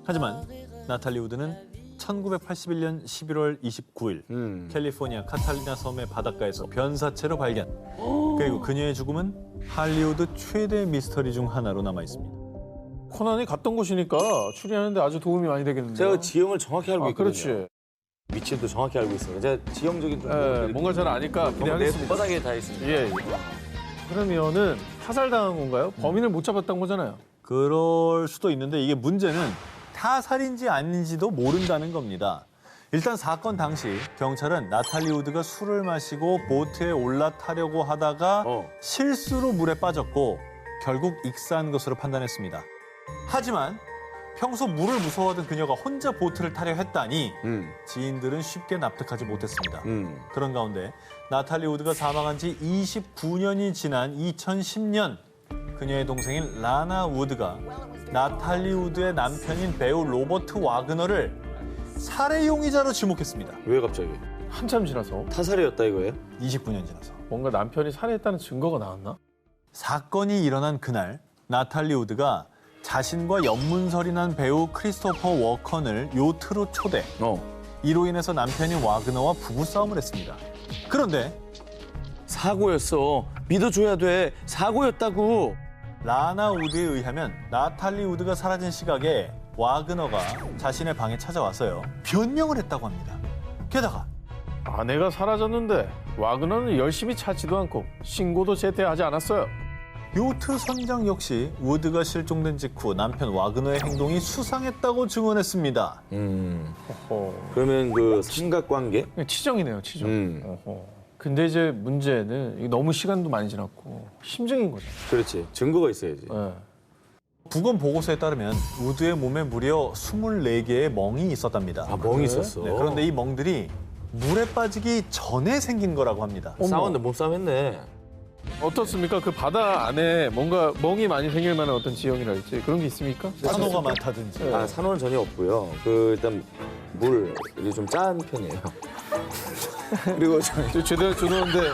S3: 하지만 나탈리 우드는 1981년 11월 29일 캘리포니아 카탈리나 섬의 바닷가에서 변사체로 발견. 그리고 그녀의 죽음은 할리우드 최대 미스터리 중 하나로 남아 있습니다.
S2: 코난이 갔던 곳이니까 추리하는데 아주 도움이 많이 되겠는데요.
S1: 제가 지형을 정확히 알고 있거든요.
S2: 그렇지.
S1: 위치도 정확히 알고 있어요. 제가 지형적인 좀
S2: 뭔가 잘 아니까
S1: 내
S2: 기대하겠습니다.
S1: 바닥에 다 있습니다.
S2: 예. 그러면은 타살당한 건가요? 범인을 못 잡았던 거잖아요.
S3: 그럴 수도 있는데 이게 문제는 타살인지 아닌지도 모른다는 겁니다. 일단 사건 당시 경찰은 나탈리 우드가 술을 마시고 보트에 올라타려고 하다가 실수로 물에 빠졌고 결국 익사한 것으로 판단했습니다. 하지만 평소 물을 무서워하던 그녀가 혼자 보트를 타려 했다니 지인들은 쉽게 납득하지 못했습니다. 그런 가운데 나탈리 우드가 사망한 지 29년이 지난 2010년 그녀의 동생인 라나 우드가 나탈리 우드의 남편인 배우 로버트 와그너를 살해 용의자로 지목했습니다.
S1: 왜 갑자기?
S2: 한참 지나서
S1: 타살이었다 이거예요?
S3: 29년 지나서.
S2: 뭔가 남편이 살해했다는 증거가 나왔나?
S3: 사건이 일어난 그날 나탈리 우드가 자신과 연문설이 난 배우 크리스토퍼 워컨을 요트로 초대. 이로 인해서 남편인 와그너와 부부싸움을 했습니다. 그런데
S1: 사고였어. 믿어줘야 돼. 사고였다고.
S3: 라나 우드에 의하면 나탈리 우드가 사라진 시각에 와그너가 자신의 방에 찾아와서요. 변명을 했다고 합니다. 게다가
S2: 아내가 사라졌는데 와그너는 열심히 찾지도 않고 신고도 제때 하지 않았어요.
S3: 요트 선장 역시 우드가 실종된 직후 남편 와그너의 행동이 수상했다고 증언했습니다.
S1: 그러면 그 삼각관계?
S2: 치정이네요, 치정. 근데 이제 문제는 이게 너무 시간도 많이 지났고 심증인 거죠.
S1: 그렇지. 증거가 있어야지.
S2: 네.
S3: 부검 보고서에 따르면 우드의 몸에 무려 24개의 멍이 있었답니다.
S1: 아, 멍이 있었어.
S3: 네, 그런데 이 멍들이 물에 빠지기 전에 생긴 거라고 합니다.
S1: 싸웠네, 몸싸움했네.
S2: 어떻습니까? 그 바다 안에 뭔가 멍이 많이 생길 만한 어떤 지형이랄지 그런 게 있습니까?
S3: 산호가 많다든지.
S1: 아, 산호는 전혀 없고요. 일단 물이 좀 짠 편이에요. 그리고
S2: 제대로 주는데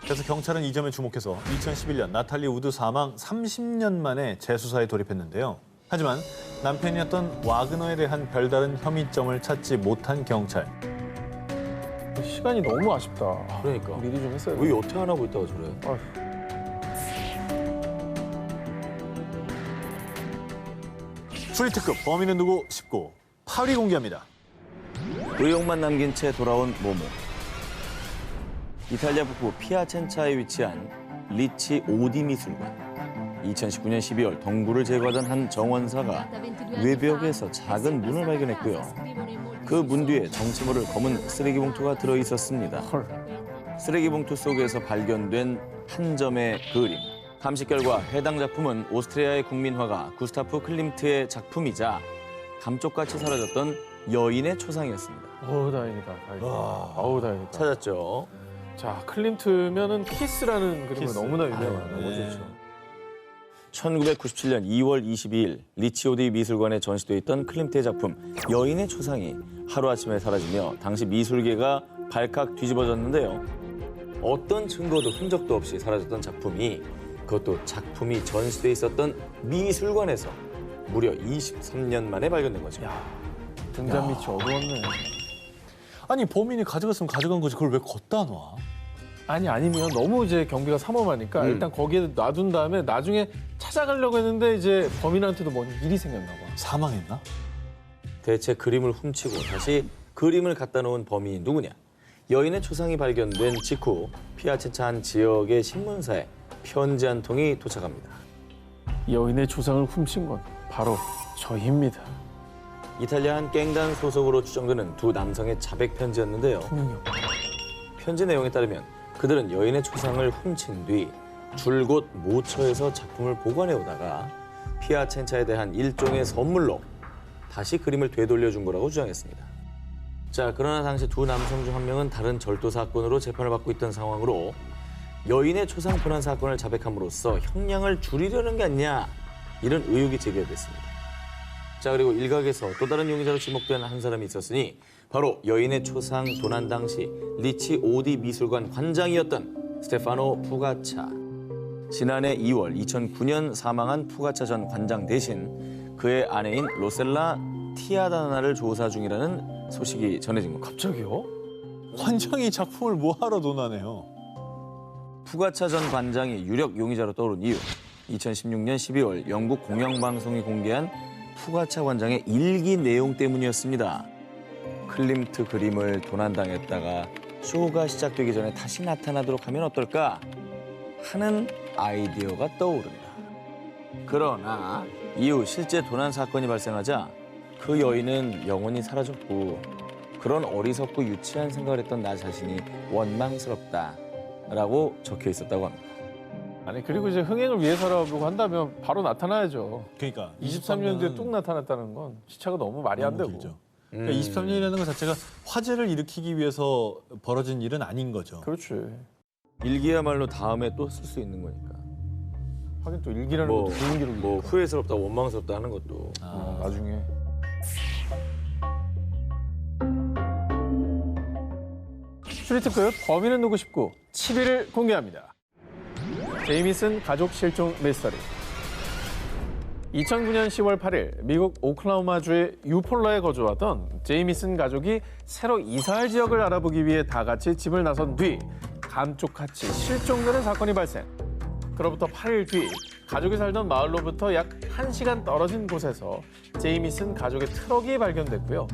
S3: 그래서 경찰은 이 점에 주목해서 2011년 나탈리 우드 사망 30년 만에 재수사에 돌입했는데요. 하지만 남편이었던 와그너에 대한 별다른 혐의점을 찾지 못한 경찰.
S2: 시간이 너무 아쉽다.
S1: 그러니까.
S2: 미리 좀 했어야
S1: 왜
S2: 돼.
S1: 여태 안 하고 있다가 저래?
S2: 아휴.
S3: 추리특급 범인은 누구 19 8위 공개합니다.
S1: 의욕만 남긴 채 돌아온 모모. 이탈리아 북부 피아첸차에 위치한 리치 오디 미술관. 2019년 12월 덩굴을 제거하던 한 정원사가 외벽에서 작은 문을 발견했고요. 그 문 뒤에 정체 모를 검은 쓰레기 봉투가 들어 있었습니다. 쓰레기 봉투 속에서 발견된 한 점의 그림. 감식 결과 해당 작품은 오스트리아의 국민화가 구스타프 클림트의 작품이자 감쪽같이 사라졌던 여인의 초상이었습니다.
S2: 어우 다행이다. 어우 다행이다.
S1: 찾았죠.
S2: 자 클림트면은 키스라는 그림으로
S3: 키스.
S2: 너무나 유명한
S3: 네.
S2: 거죠.
S1: 1997년 2월 22일 리치오디 미술관에 전시돼 있던 클림트의 작품 여인의 초상이 하루아침에 사라지며 당시 미술계가 발칵 뒤집어졌는데요. 어떤 증거도 흔적도 없이 사라졌던 작품이 그것도 작품이 전시돼 있었던 미술관에서 무려 23년 만에 발견된 거죠.
S2: 등잔 밑이 어두웠네.
S3: 아니 범인이 가져갔으면 가져간 거지 그걸 왜 걷다 놔?
S2: 아니면 너무 이제 경비가 삼엄하니까 일단 거기에 놔둔 다음에 나중에 찾아가려고 했는데 이제 범인한테도 뭔 일이 생겼나 봐.
S3: 사망했나?
S1: 대체 그림을 훔치고 다시 그림을 갖다 놓은 범인이 누구냐? 여인의 초상이 발견된 직후 피아체차 한 지역의 신문사에 편지 한 통이 도착합니다.
S2: 여인의 조상을 훔친 건 바로 저희입니다.
S1: 이탈리아 한 갱단 소속으로 추정되는 두 남성의 자백 편지였는데요. 편지 내용에 따르면 그들은 여인의 초상을 훔친 뒤 줄곧 모처에서 작품을 보관해 오다가 피아첸차에 대한 일종의 선물로 다시 그림을 되돌려 준 거라고 주장했습니다. 자, 그러나 당시 두 남성 중 한 명은 다른 절도 사건으로 재판을 받고 있던 상황으로 여인의 초상 분한 사건을 자백함으로써 형량을 줄이려는 게 아니냐 이런 의혹이 제기됐습니다. 자, 그리고 일각에서 또 다른 용의자로 지목된 한 사람이 있었으니 바로 여인의 초상 도난 당시 리치 오디 미술관 관장이었던 스테파노 푸가차. 지난해 2월 2009년 사망한 푸가차 전 관장 대신 그의 아내인 로셀라 티아다나를 조사 중이라는 소식이 전해진 겁니다.
S2: 갑자기요?
S3: 관장이 작품을 뭐하러 도나네요.
S1: 푸가차 전 관장이 유력 용의자로 떠오른 이유. 2016년 12월 영국 공영방송이 공개한 푸가차 관장의 일기 내용 때문이었습니다. 클림트 그림을 도난당했다가 쇼가 시작되기 전에 다시 나타나도록 하면 어떨까 하는 아이디어가 떠오른다. 그러나 이후 실제 도난 사건이 발생하자 그 여인은 영원히 사라졌고 그런 어리석고 유치한 생각을 했던 나 자신이 원망스럽다라고 적혀 있었다고 합니다.
S2: 아니 그리고 이제 흥행을 위해서라고 한다면 바로 나타나야죠.
S3: 그러니까
S2: 23년 뒤에 뚝 나타났다는 건 시차가 너무 말이 안 되고.
S3: 길죠. 그러니까 23년이라는 것 자체가 화제를 일으키기 위해서 벌어진 일은 아닌 거죠.
S2: 그렇지.
S1: 일기야말로 다음에 또 쓸 수 있는 거니까.
S2: 하긴 또 일기라는
S1: 뭐,
S2: 것도 좋은 기록이니까.
S1: 뭐 후회스럽다, 원망스럽다 하는 것도.
S2: 나중에. 추리특급 범인은 누구 19 7위를 공개합니다. 제이미슨 가족 실종 미스터리. 2009년 10월 8일 미국 오클라호마주의 유폴라에 거주하던 제이미슨 가족이 새로 이사할 지역을 알아보기 위해 다 같이 집을 나선 뒤 감쪽같이 실종되는 사건이 발생. 그로부터 8일 뒤 가족이 살던 마을로부터 약 1시간 떨어진 곳에서 제이미슨 가족의 트럭이 발견됐고요.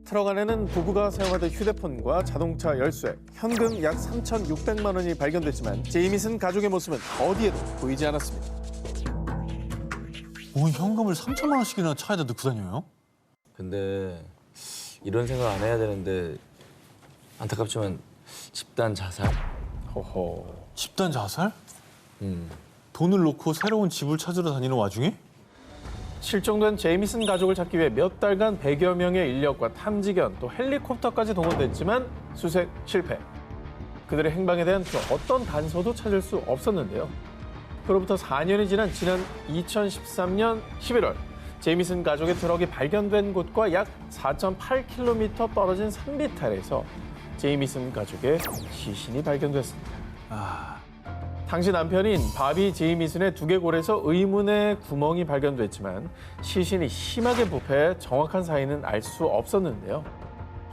S2: 트럭 안에는 부부가 사용하던 휴대폰과 자동차 열쇠, 현금 약 3,600만 원이 발견됐지만 제이미슨 가족의 모습은 어디에도 보이지 않았습니다.
S3: 뭐 현금을 3천만 원씩이나 차에다 넣고 다녀요?
S1: 근데 이런 생각 안 해야 되는데 안타깝지만 집단 자살?
S2: 허허.
S3: 집단 자살? 돈을 놓고 새로운 집을 찾으러 다니는 와중에?
S2: 실종된 제이미슨 가족을 찾기 위해 몇 달간 100여 명의 인력과 탐지견 또 헬리콥터까지 동원됐지만 수색 실패. 그들의 행방에 대한 그 어떤 단서도 찾을 수 없었는데요. 그로부터 4년이 지난 2013년 11월 제이미슨 가족의 트럭이 발견된 곳과 약 4.8km 떨어진 산비탈에서 제이미슨 가족의 시신이 발견됐습니다. 당시 남편인 바비 제이미슨의 두개골에서 의문의 구멍이 발견됐지만 시신이 심하게 부패해 정확한 사인은 알 수 없었는데요.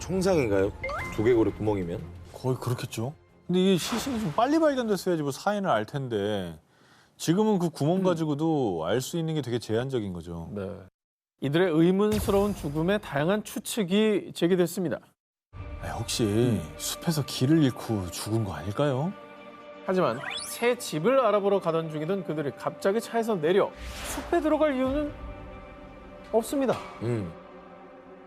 S1: 총상인가요? 두개골에 구멍이면?
S3: 거의 그렇겠죠. 근데 이게 시신이 좀 빨리 발견됐어야지 뭐 사인을 알 텐데 지금은 그 구멍 가지고도 알 수 있는 게 되게 제한적인 거죠.
S2: 네. 이들의 의문스러운 죽음에 다양한 추측이 제기됐습니다.
S3: 혹시 숲에서 길을 잃고 죽은 거 아닐까요?
S2: 하지만 새 집을 알아보러 가던 중이던 그들이 갑자기 차에서 내려 숲에 들어갈 이유는 없습니다.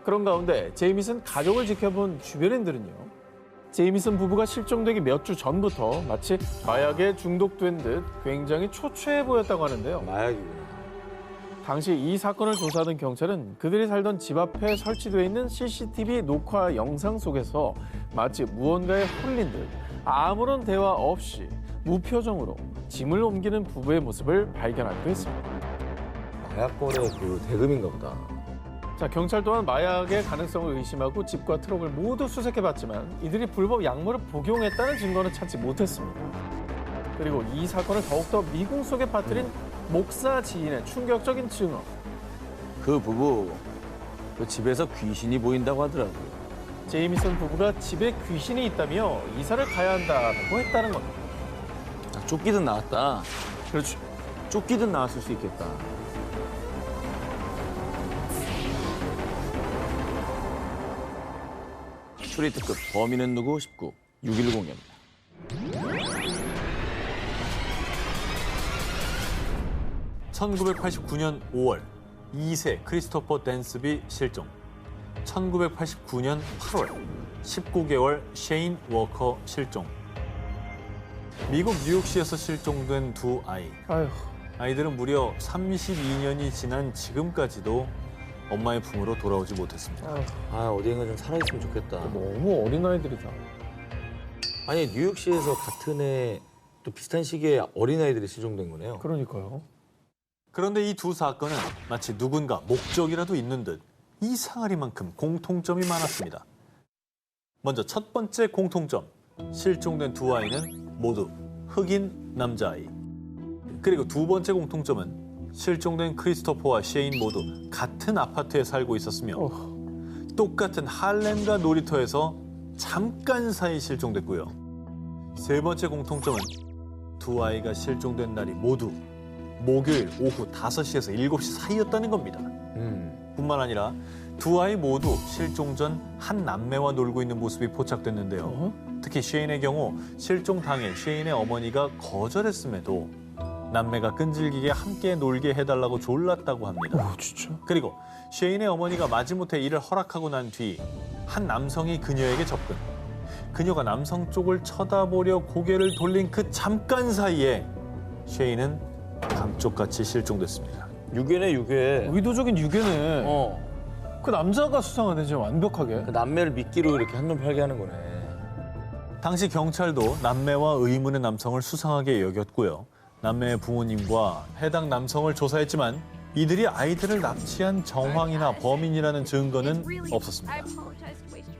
S2: 그런 가운데 제이미슨 가족을 지켜본 주변인들은요. 제이미슨 부부가 실종되기 몇 주 전부터 마치 마약에 중독된 듯 굉장히 초췌해 보였다고 하는데요.
S1: 마약이구나.
S2: 당시 이 사건을 조사하던 경찰은 그들이 살던 집 앞에 설치되어 있는 CCTV 녹화 영상 속에서 마치 무언가에 홀린 듯 아무런 대화 없이 무표정으로 짐을 옮기는 부부의 모습을 발견하기도 했습니다.
S1: 마약 거래 그 대금인가 보다.
S2: 자, 경찰 또한 마약의 가능성을 의심하고 집과 트럭을 모두 수색해봤지만 이들이 불법 약물을 복용했다는 증거는 찾지 못했습니다. 그리고 이 사건을 더욱더 미궁 속에 빠뜨린 목사 지인의 충격적인 증언.
S1: 그 부부 그 집에서 귀신이 보인다고 하더라고요.
S2: 제이미슨 부부가 집에 귀신이 있다며 이사를 가야 한다고 했다는 겁니다.
S1: 쫓기든 나왔다.
S2: 그렇죠.
S1: 쫓기든 나왔을 수 있겠다. 추리특급 범인은 누구 19 6일 공개입니다.
S3: (1989년 5월) 2세 크리스토퍼 댄스비 실종. 1989년 8월 19개월 셰인 워커 실종. 미국 뉴욕시에서 실종된 두 아이.
S2: 아휴,
S3: 아이들은 무려 32년이 지난 지금까지도 엄마의 품으로 돌아오지 못했습니다.
S1: 아 어디인가 좀 살아있으면 좋겠다.
S2: 너무 어린아이들이다.
S1: 아니 뉴욕시에서 같은 해 또 비슷한 시기에 어린아이들이 실종된 거네요.
S2: 그러니까요.
S3: 그런데 이 두 사건은 마치 누군가 목적이라도 있는 듯 이상하리만큼 공통점이 많았습니다. 먼저 첫 번째 공통점, 실종된 두 아이는 모두 흑인 남자아이. 그리고 두 번째 공통점은 실종된 크리스토퍼와 셰인 모두 같은 아파트에 살고 있었으며 똑같은 할렘가 놀이터에서 잠깐 사이 실종됐고요. 세 번째 공통점은 두 아이가 실종된 날이 모두 목요일 오후 5시에서 7시 사이였다는 겁니다. 뿐만 아니라 두 아이 모두 실종 전 한 남매와 놀고 있는 모습이 포착됐는데요. 특히 쉐인의 경우 실종 당일 쉐인의 어머니가 거절했음에도 남매가 끈질기게 함께 놀게 해달라고 졸랐다고 합니다.
S2: 진짜?
S3: 그리고 쉐인의 어머니가 마지못해 이를 허락하고 난 뒤 한 남성이 그녀에게 접근. 그녀가 남성 쪽을 쳐다보려 고개를 돌린 그 잠깐 사이에 쉐인은 감쪽같이 실종됐습니다.
S1: 유괴네, 유괴.
S2: 의도적인 유괴네.
S1: 어.
S2: 그 남자가 수상하네, 지금 완벽하게.
S1: 그 남매를 미끼로 이렇게 한눈 팔게 하는 거네.
S3: 당시 경찰도 남매와 의문의 남성을 수상하게 여겼고요. 남매의 부모님과 해당 남성을 조사했지만 이들이 아이들을 납치한 정황이나 범인이라는 증거는 없었습니다.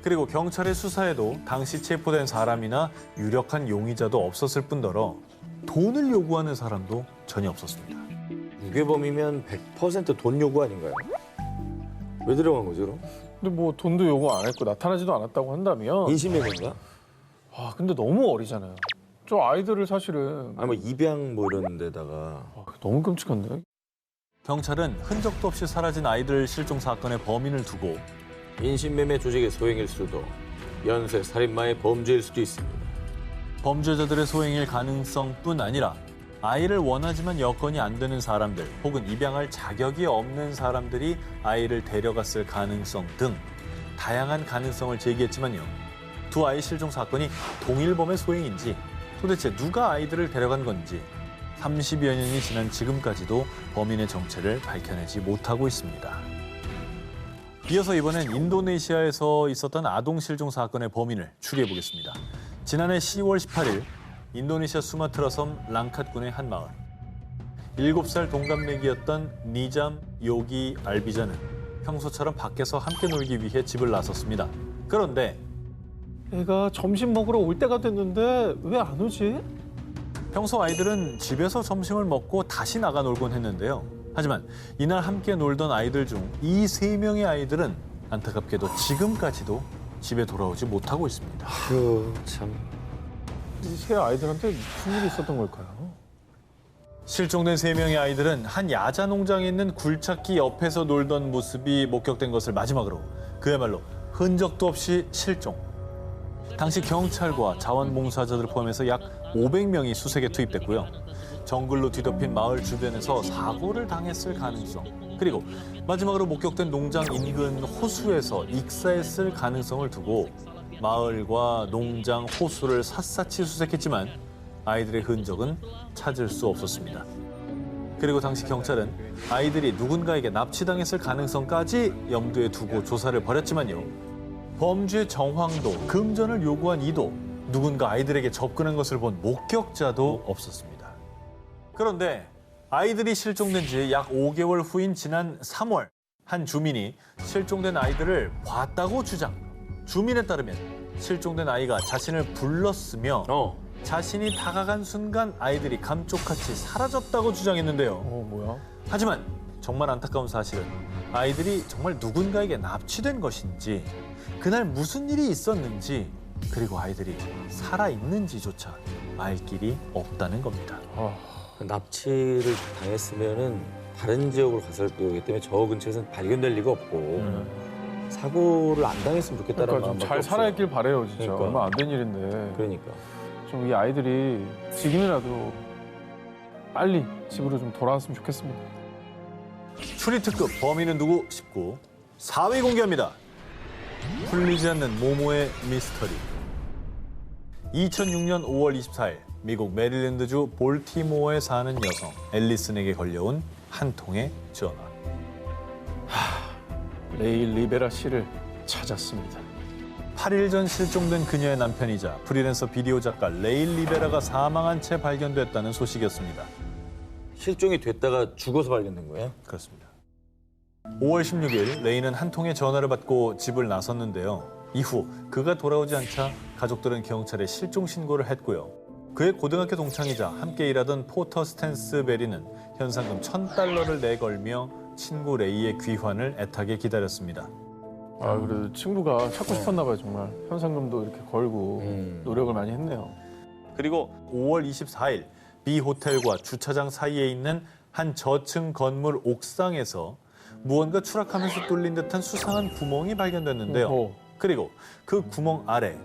S3: 그리고 경찰의 수사에도 당시 체포된 사람이나 유력한 용의자도 없었을 뿐더러 돈을 요구하는 사람도 전혀 없었습니다.
S1: 유괴범이면 100% 돈 요구 아닌가요? 왜 들어간 거죠, 그럼?
S2: 근데 뭐 돈도 요구 안 했고 나타나지도 않았다고 한다면.
S1: 인신매매인가?
S2: 아, 근데 너무 어리잖아요. 저 아이들을 사실은.
S1: 아니 뭐 입양 뭐 이런 데다가.
S2: 너무 끔찍한데?
S3: 경찰은 흔적도 없이 사라진 아이들 실종 사건의 범인을 두고
S1: 인신매매 조직의 소행일 수도, 연쇄 살인마의 범죄일 수도 있습니다.
S3: 범죄자들의 소행일 가능성뿐 아니라 아이를 원하지만 여건이 안 되는 사람들 혹은 입양할 자격이 없는 사람들이 아이를 데려갔을 가능성 등 다양한 가능성을 제기했지만요. 두 아이 실종 사건이 동일범의 소행인지 도대체 누가 아이들을 데려간 건지 30여 년이 지난 지금까지도 범인의 정체를 밝혀내지 못하고 있습니다. 이어서 이번엔 인도네시아에서 있었던 아동 실종 사건의 범인을 추리해 보겠습니다. 지난해 10월 18일 인도네시아 수마트라 섬 랑캇군의 한 마을. 7살 동갑내기였던 니잠 요기 알비자는 평소처럼 밖에서 함께 놀기 위해 집을 나섰습니다. 그런데
S2: 애가 점심 먹으러 올 때가 됐는데 왜 안 오지?
S3: 평소 아이들은 집에서 점심을 먹고 다시 나가 놀곤 했는데요. 하지만 이날 함께 놀던 아이들 중 이 3명의 아이들은 안타깝게도 지금까지도 집에 돌아오지 못하고 있습니다.
S1: 휴, 참.
S2: 이 세 아이들한테 무슨 일이 있었던 걸까요?
S3: 실종된 3명의 아이들은 한 야자 농장에 있는 굴착기 옆에서 놀던 모습이 목격된 것을 마지막으로 그야말로 흔적도 없이 실종. 당시 경찰과 자원봉사자들을 포함해서 약 500명이 수색에 투입됐고요. 정글로 뒤덮인 마을 주변에서 사고를 당했을 가능성, 그리고 마지막으로 목격된 농장 인근 호수에서 익사했을 가능성을 두고 마을과 농장, 호수를 샅샅이 수색했지만 아이들의 흔적은 찾을 수 없었습니다. 그리고 당시 경찰은 아이들이 누군가에게 납치당했을 가능성까지 염두에 두고 조사를 벌였지만요. 범죄 정황도 금전을 요구한 이도 누군가 아이들에게 접근한 것을 본 목격자도 없었습니다. 그런데 아이들이 실종된 지 약 5개월 후인 지난 3월 한 주민이 실종된 아이들을 봤다고 주장. 주민에 따르면 실종된 아이가 자신을 불렀으며 자신이 다가간 순간 아이들이 감쪽같이 사라졌다고 주장했는데요.
S2: 뭐야?
S3: 하지만 정말 안타까운 사실은 아이들이 정말 누군가에게 납치된 것인지 그날 무슨 일이 있었는지 그리고 아이들이 살아있는지조차 알 길이 없다는 겁니다.
S1: 납치를 당했으면은 다른 지역으로 갔을 거기 때문에 저 근처에서는 발견될 리가 없고 사고를 안 당했으면 좋겠다는
S2: 그러니까 좀
S1: 마음밖에
S2: 잘
S1: 없어요.
S2: 살아있길 바래요, 진짜.
S1: 그러니까.
S2: 얼마 안 된 일인데.
S1: 그러니까.
S2: 좀 이 아이들이 지금이라도 빨리 집으로 좀 돌아왔으면 좋겠습니다.
S3: 추리특급 범인은 누구 19 4위 공개합니다. 풀리지 않는 모모의 미스터리. 2006년 5월 24일 미국 메릴랜드주 볼티모어에 사는 여성 앨리슨에게 걸려온 한 통의 전화.
S2: 레이 리베라 씨를 찾았습니다.
S3: 8일 전 실종된 그녀의 남편이자 프리랜서 비디오 작가 레이 리베라가 사망한 채 발견됐다는 소식이었습니다.
S1: 실종이 됐다가 죽어서 발견된 거예요?
S3: 그렇습니다. 5월 16일 레이는 한 통의 전화를 받고 집을 나섰는데요. 이후 그가 돌아오지 않자 가족들은 경찰에 실종 신고를 했고요. 그의 고등학교 동창이자 함께 일하던 포터 스탠스 베리는 현상금 $1,000를 내걸며 친구 레이의 귀환을 애타게 기다렸습니다.
S2: 그래도 친구가 찾고 싶었나 봐요, 정말. 현상금도 이렇게 걸고 노력을 많이 했네요.
S3: 그리고 5월 24일 B 호텔과 주차장 사이에 있는 한 저층 건물 옥상에서 무언가 추락하면서 뚫린 듯한 수상한 구멍이 발견됐는데요.
S2: 오.
S3: 그리고 그 구멍 아래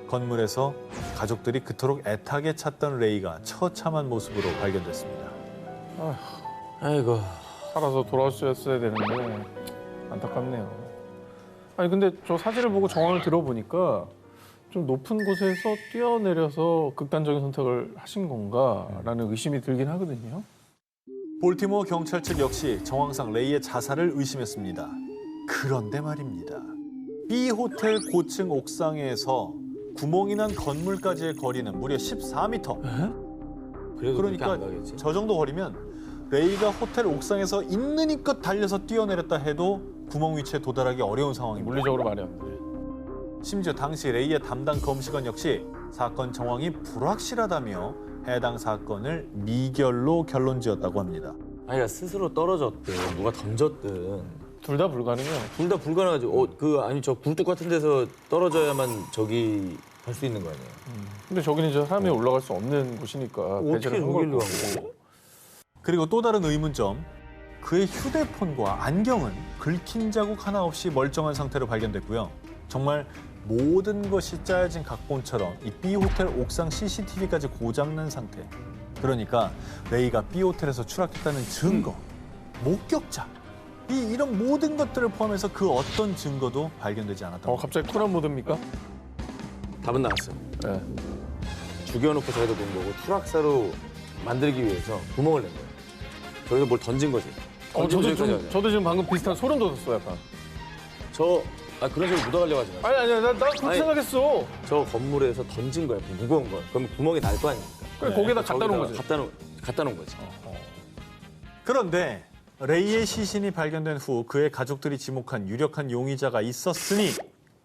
S3: 건물에서 가족들이 그토록 애타게 찾던 레이가 처참한 모습으로 발견됐습니다.
S1: 아이고.
S2: 살아서 돌아왔어야 되는데 안타깝네요. 아니 근데 저 사진을 보고 정황을 들어보니까 좀 높은 곳에서 뛰어내려서 극단적인 선택을 하신 건가라는 의심이 들긴 하거든요.
S3: 볼티모어 경찰 측 역시 정황상 레이의 자살을 의심했습니다. 그런데 말입니다. B 호텔 고층 옥상에서 구멍이 난 건물까지의 거리는 무려 14m.
S1: 그래도
S3: 그러니까
S1: 그렇게 안 가겠지.
S3: 저 정도 거리면 레이가 호텔 옥상에서 있는 힘껏 달려서 뛰어내렸다 해도 구멍 위치에 도달하기 어려운 상황입니다.
S2: 물리적으로 말이 안 돼.
S3: 심지어 당시 레이의 담당 검시관 역시 사건 정황이 불확실하다며 해당 사건을 미결로 결론지었다고 합니다.
S1: 아니야 스스로 떨어졌든 누가 던졌든
S2: 둘 다 불가능해요.
S1: 둘 다 불가능하지. 아니 저 굴뚝 같은 데서 떨어져야만 저기 할 수 있는 거 아니에요.
S2: 근데 저기는 이제 사람이 올라갈 수 없는 곳이니까
S1: 어떻게
S2: 배제를 한
S1: 저길로
S2: 거고.
S1: 간 거고?
S3: 그리고 또 다른 의문점, 그의 휴대폰과 안경은 긁힌 자국 하나 없이 멀쩡한 상태로 발견됐고요. 정말 모든 것이 짜여진 각본처럼 이 B 호텔 옥상 CCTV까지 고장난 상태. 그러니까 레이가 B 호텔에서 추락했다는 증거, 목격자, 이런 모든 것들을 포함해서 그 어떤 증거도 발견되지 않았다.
S2: 갑자기 쿨한 모드입니까?
S1: 답은 나왔어요.
S2: 네.
S1: 죽여놓고 저기다 놓은 거고 추락사로 만들기 위해서 구멍을 낸 거예요. 저기서 뭘 던진 거지. 던진 저기까지 하죠.
S2: 저도 지금 방금 비슷한 소름 돋았어 약간.
S1: 그런 식으로 묻어가려고 하지 마세요.
S2: 아니 나 그렇게
S1: 아니,
S2: 생각했어.
S1: 저 건물에서 던진 거야, 무거운 걸. 그럼 구멍이 날 거 아닙니까?
S2: 그래, 거기다 갖다 놓은 거지.
S1: 갖다 놓은 거지.
S3: 그런데 레이의 시신이 발견된 후 그의 가족들이 지목한 유력한 용의자가 있었으니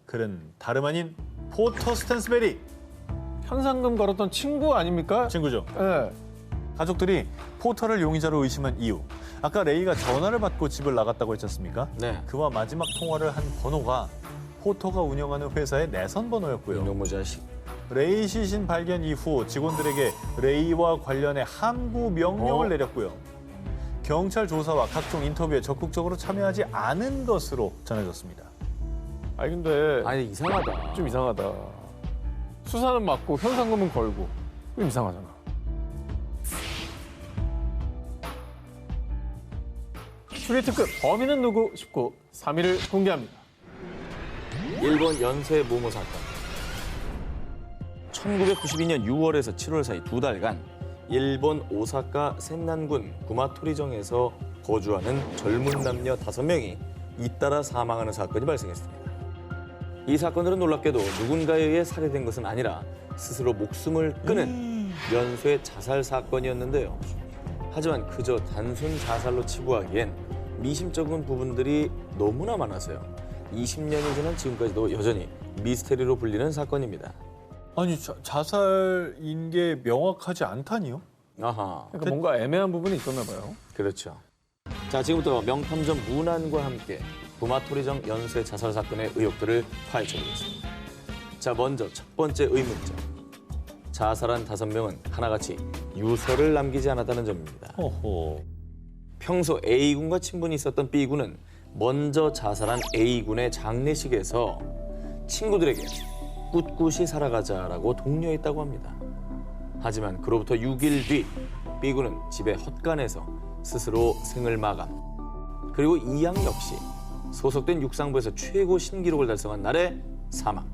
S3: 그는 다름 아닌 포터 스탠스베리
S2: 현상금 걸었던 친구 아닙니까?
S3: 친구죠.
S2: 네.
S3: 가족들이 포터를 용의자로 의심한 이유. 아까 레이가 전화를 받고 집을 나갔다고 했지 않습니까?
S1: 네.
S3: 그와 마지막 통화를 한 번호가 포터가 운영하는 회사의 내선 번호였고요.
S1: 이놈의 자식.
S3: 레이 시신 발견 이후 직원들에게 레이와 관련해 함구 명령을 내렸고요. 경찰 조사와 각종 인터뷰에 적극적으로 참여하지 않은 것으로 전해졌습니다.
S2: 아니 근데
S1: 아니 이상하다.
S2: 좀 이상하다. 수사는 맞고 현상금은 걸고 좀 이상하잖아. 추리 특급 범인은 누구? 19 3위를 공개합니다.
S1: 일본 연쇄 모모 사건. 1992년 6월에서 7월 사이 2달간 일본 오사카 센난군 구마토리정에서 거주하는 젊은 남녀 5명이 잇따라 사망하는 사건이 발생했습니다. 이 사건들은 놀랍게도 누군가에 의해 살해된 것은 아니라 스스로 목숨을 끊은 연쇄 자살 사건이었는데요. 하지만 그저 단순 자살로 치부하기엔 미심쩍은 부분들이 너무나 많아서요. 20년이 지난 지금까지도 여전히 미스테리로 불리는 사건입니다.
S3: 아니 자살인 게 명확하지 않다니요?
S1: 아하,
S2: 그러니까 뭔가 애매한 부분이 있었나 봐요.
S1: 그렇죠. 자, 지금부터 명탐정 문안과 함께 구마토리정 연쇄 자살 사건의 의혹들을 파헤쳐보겠습니다. 자, 먼저 첫 번째 의문점. 자살한 5명은 하나같이 유서를 남기지 않았다는 점입니다.
S3: 호호.
S1: 평소 A군과 친분이 있었던 B군은 먼저 자살한 A군의 장례식에서 친구들에게 꿋꿋이 살아가자라고 독려했다고 합니다. 하지만 그로부터 6일 뒤 B군은 집에 헛간에서 스스로 생을 마감. 그리고 이 양 역시 소속된 육상부에서 최고 신기록을 달성한 날에 사망.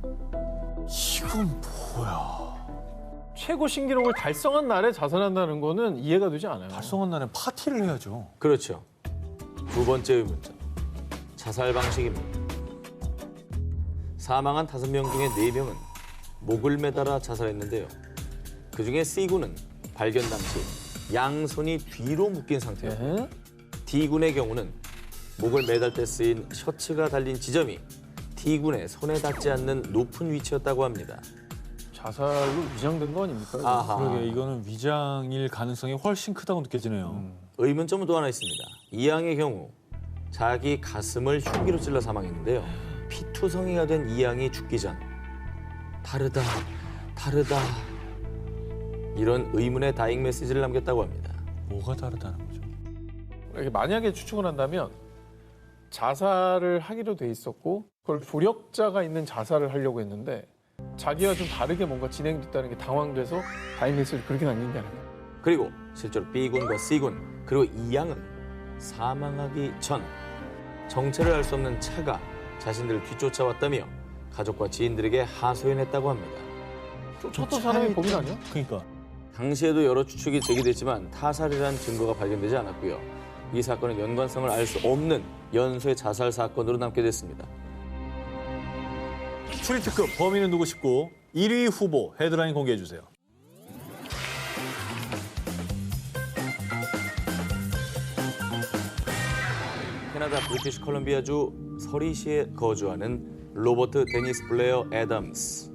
S3: 이건 뭐야?
S2: 최고 신기록을 달성한 날에 자살한다는 거는 이해가 되지 않아요.
S3: 달성한 날엔 파티를 해야죠.
S1: 그렇죠. 두 번째 의문점. 자살 방식입니다. 사망한 5명 중에 4명은 목을 매달아 자살했는데요. 그중에 C군은 발견 당시 양손이 뒤로 묶인 상태였고
S2: 네?
S1: D군의 경우는 목을 매달 때 쓰인 셔츠가 달린 지점이 D군의 손에 닿지 않는 높은 위치였다고 합니다.
S2: 자살로 위장된 거 아닙니까? 이거?
S1: 아하.
S3: 그러게 이거는 위장일 가능성이 훨씬 크다고 느껴지네요.
S1: 의문점은 또 하나 있습니다. 이 양의 경우 자기 가슴을 흉기로 찔러 사망했는데요. 피투성이가 된 이 양이 죽기 전 다르다, 다르다 이런 의문의 다잉 메시지를 남겼다고 합니다.
S3: 뭐가 다르다는 거죠?
S2: 이렇게 만약에 추측을 한다면 자살을 하기로 돼 있었고 그걸 부력자가 있는 자살을 하려고 했는데 자기와 좀 다르게 뭔가 진행됐다는 게 당황돼서 다행 메시지를 그렇게 남긴 게 아닌가.
S1: 그리고 실제로 B군과 C군 그리고 이 양은 사망하기 전 정체를 알 수 없는 차가 자신들을 뒤쫓아왔다며 가족과 지인들에게 하소연했다고 합니다.
S2: 쫓았던 사람이 범인 아니야?
S3: 그러니까.
S1: 당시에도 여러 추측이 제기됐지만 타살이라는 증거가 발견되지 않았고요. 이 사건은 연관성을 알 수 없는 연쇄 자살 사건으로 남게 됐습니다.
S3: 추리특급 범인은 누구 싶고 1위 후보 헤드라인 공개해 주세요.
S1: 캐나다 브리티시 컬럼비아주 서리시에 거주하는 로버트 데니스 블레어 애덤스.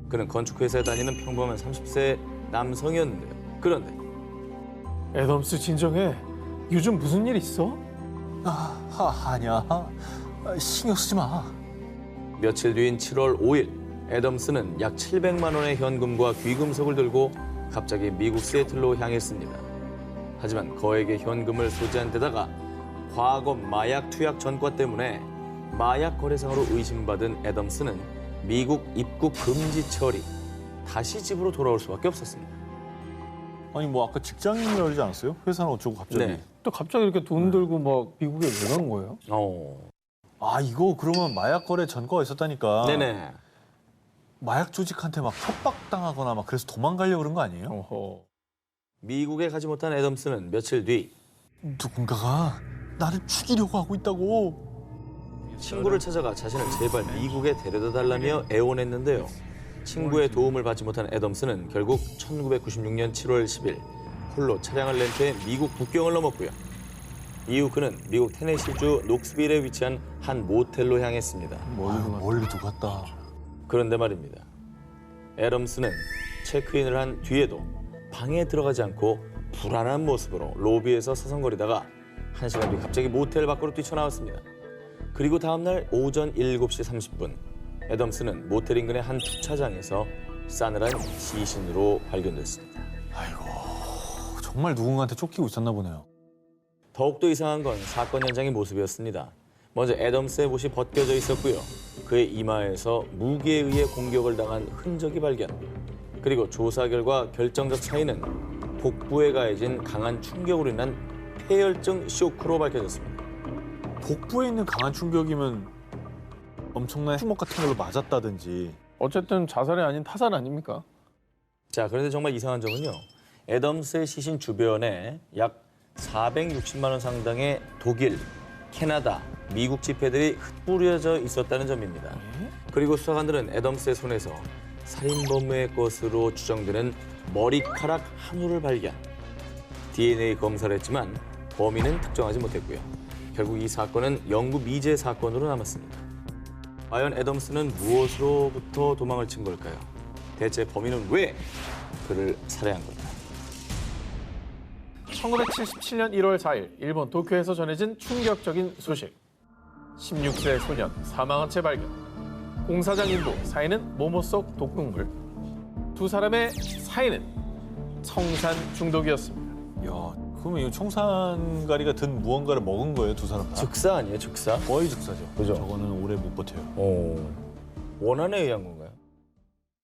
S1: 그는 건축회사에 다니는 평범한 30세 남성이었는데요. 그런데
S2: 애덤스 진정해. 요즘 무슨 일 있어?
S3: 아니야. 신경 쓰지 마.
S1: 며칠 뒤인 7월 5일 애덤스는 약 700만 원의 현금과 귀금속을 들고 갑자기 미국 시애틀로 향했습니다. 하지만 거액의 현금을 소지한 데다가 과거 마약 투약 전과 때문에 마약 거래상으로 의심받은 애덤스는 미국 입국 금지 처리, 다시 집으로 돌아올 수밖에 없었습니다.
S3: 아니 뭐 아까 직장인이라고 그러지 않았어요? 회사는 어쩌고 갑자기.
S1: 네.
S2: 또 갑자기 이렇게 돈 들고 막 미국에 왜 간 거예요?
S3: 아 이거 그러면 마약 거래 전과가 있었다니까.
S1: 네네.
S3: 마약 조직한테 막 협박당하거나 막 그래서 도망가려고 그런 거 아니에요?
S2: 어허.
S1: 미국에 가지 못한 애덤스는 며칠 뒤
S3: 누군가가 나를 죽이려고 하고 있다고.
S1: 친구를 찾아가 자신을 제발 미국에 데려다 달라며 애원했는데요. 친구의 도움을 받지 못한 애덤스는 결국 1996년 7월 10일 홀로 차량을 렌트해 미국 국경을 넘었고요. 이후 그는 미국 테네시주 녹스빌에 위치한 한 모텔로 향했습니다.
S3: 멀리 두고 갔다.
S1: 그런데 말입니다. 애덤스는 체크인을 한 뒤에도 방에 들어가지 않고 불안한 모습으로 로비에서 서성거리다가 1시간 뒤 갑자기 모텔 밖으로 뛰쳐나왔습니다. 그리고 다음날 오전 7시 30분 애덤스는 모텔 인근의 한 주차장에서 싸늘한 시신으로 발견됐습니다.
S3: 아이고 정말 누군가한테 쫓기고 있었나 보네요.
S1: 더욱더 이상한 건 사건 현장의 모습이었습니다. 먼저 애덤스의 옷이 벗겨져 있었고요. 그의 이마에서 무기에 의해 공격을 당한 흔적이 발견. 그리고 조사 결과 결정적 차이는 복부에 가해진 강한 충격으로 인한 폐혈증 쇼크로 밝혀졌습니다.
S3: 복부에 있는 강한 충격이면 엄청난 주먹 같은 걸로 맞았다든지.
S2: 어쨌든 자살이 아닌 타살 아닙니까?
S1: 자, 그런데 정말 이상한 점은요. 애덤스의 시신 주변에 약 460만 원 상당의 독일, 캐나다, 미국 지폐들이 흩뿌려져 있었다는 점입니다. 그리고 수사관들은 애덤스의 손에서 살인범의 것으로 추정되는 머리카락 한 올을 발견. DNA 검사를 했지만 범인은 특정하지 못했고요. 결국 이 사건은 영구 미제 사건으로 남았습니다. 과연 애덤스는 무엇으로부터 도망을 친 걸까요? 대체 범인은 왜 그를 살해한 걸까요?
S2: 1977년 1월 4일 일본 도쿄에서 전해진 충격적인 소식. 16세 소년 사망한 채 발견. 공사장 인부 사인은 모모 속 독극물. 두 사람의 사인은 청산 중독이었습니다.
S3: 야, 그러면 이 청산가리가 든 무언가를 먹은 거예요, 두 사람 다?
S1: 즉사 아니에요, 즉사?
S3: 거의 즉사죠.
S1: 그죠?
S3: 저거는 오래 못 버텨요.
S1: 원한에 의한 건가요?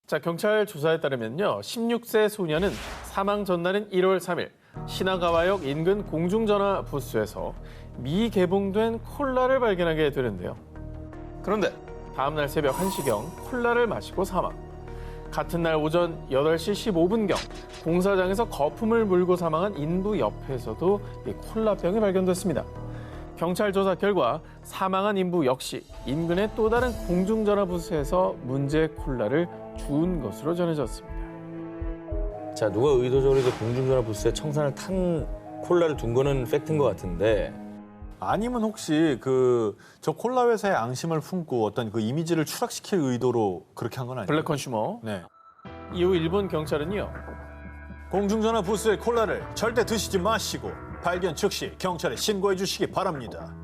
S2: 자, 경찰 조사에 따르면요. 16세 소년은 사망 전날인 1월 3일 시나가와역 인근 공중전화 부스에서 미개봉된 콜라를 발견하게 되는데요. 그런데 다음 날 새벽 1시경 콜라를 마시고 사망. 같은 날 오전 8시 15분경 공사장에서 거품을 물고 사망한 인부 옆에서도 이 콜라병이 발견됐습니다. 경찰 조사 결과 사망한 인부 역시 인근의 또 다른 공중전화 부스에서 문제 콜라를 주운 것으로 전해졌습니다.
S1: 자, 누가 의도적으로 이제 공중전화 부스에 청산을 탄 콜라를 둔 거는 팩트인 것 같은데
S3: 아니면 혹시 저 콜라 회사의 앙심을 품고 어떤 그 이미지를 추락시킬 의도로 그렇게 한 건 아니에요?
S2: 블랙 컨슈머.
S3: 네.
S2: 이후 일본 경찰은요.
S3: 공중전화 부스의 콜라를 절대 드시지 마시고 발견 즉시 경찰에 신고해 주시기 바랍니다.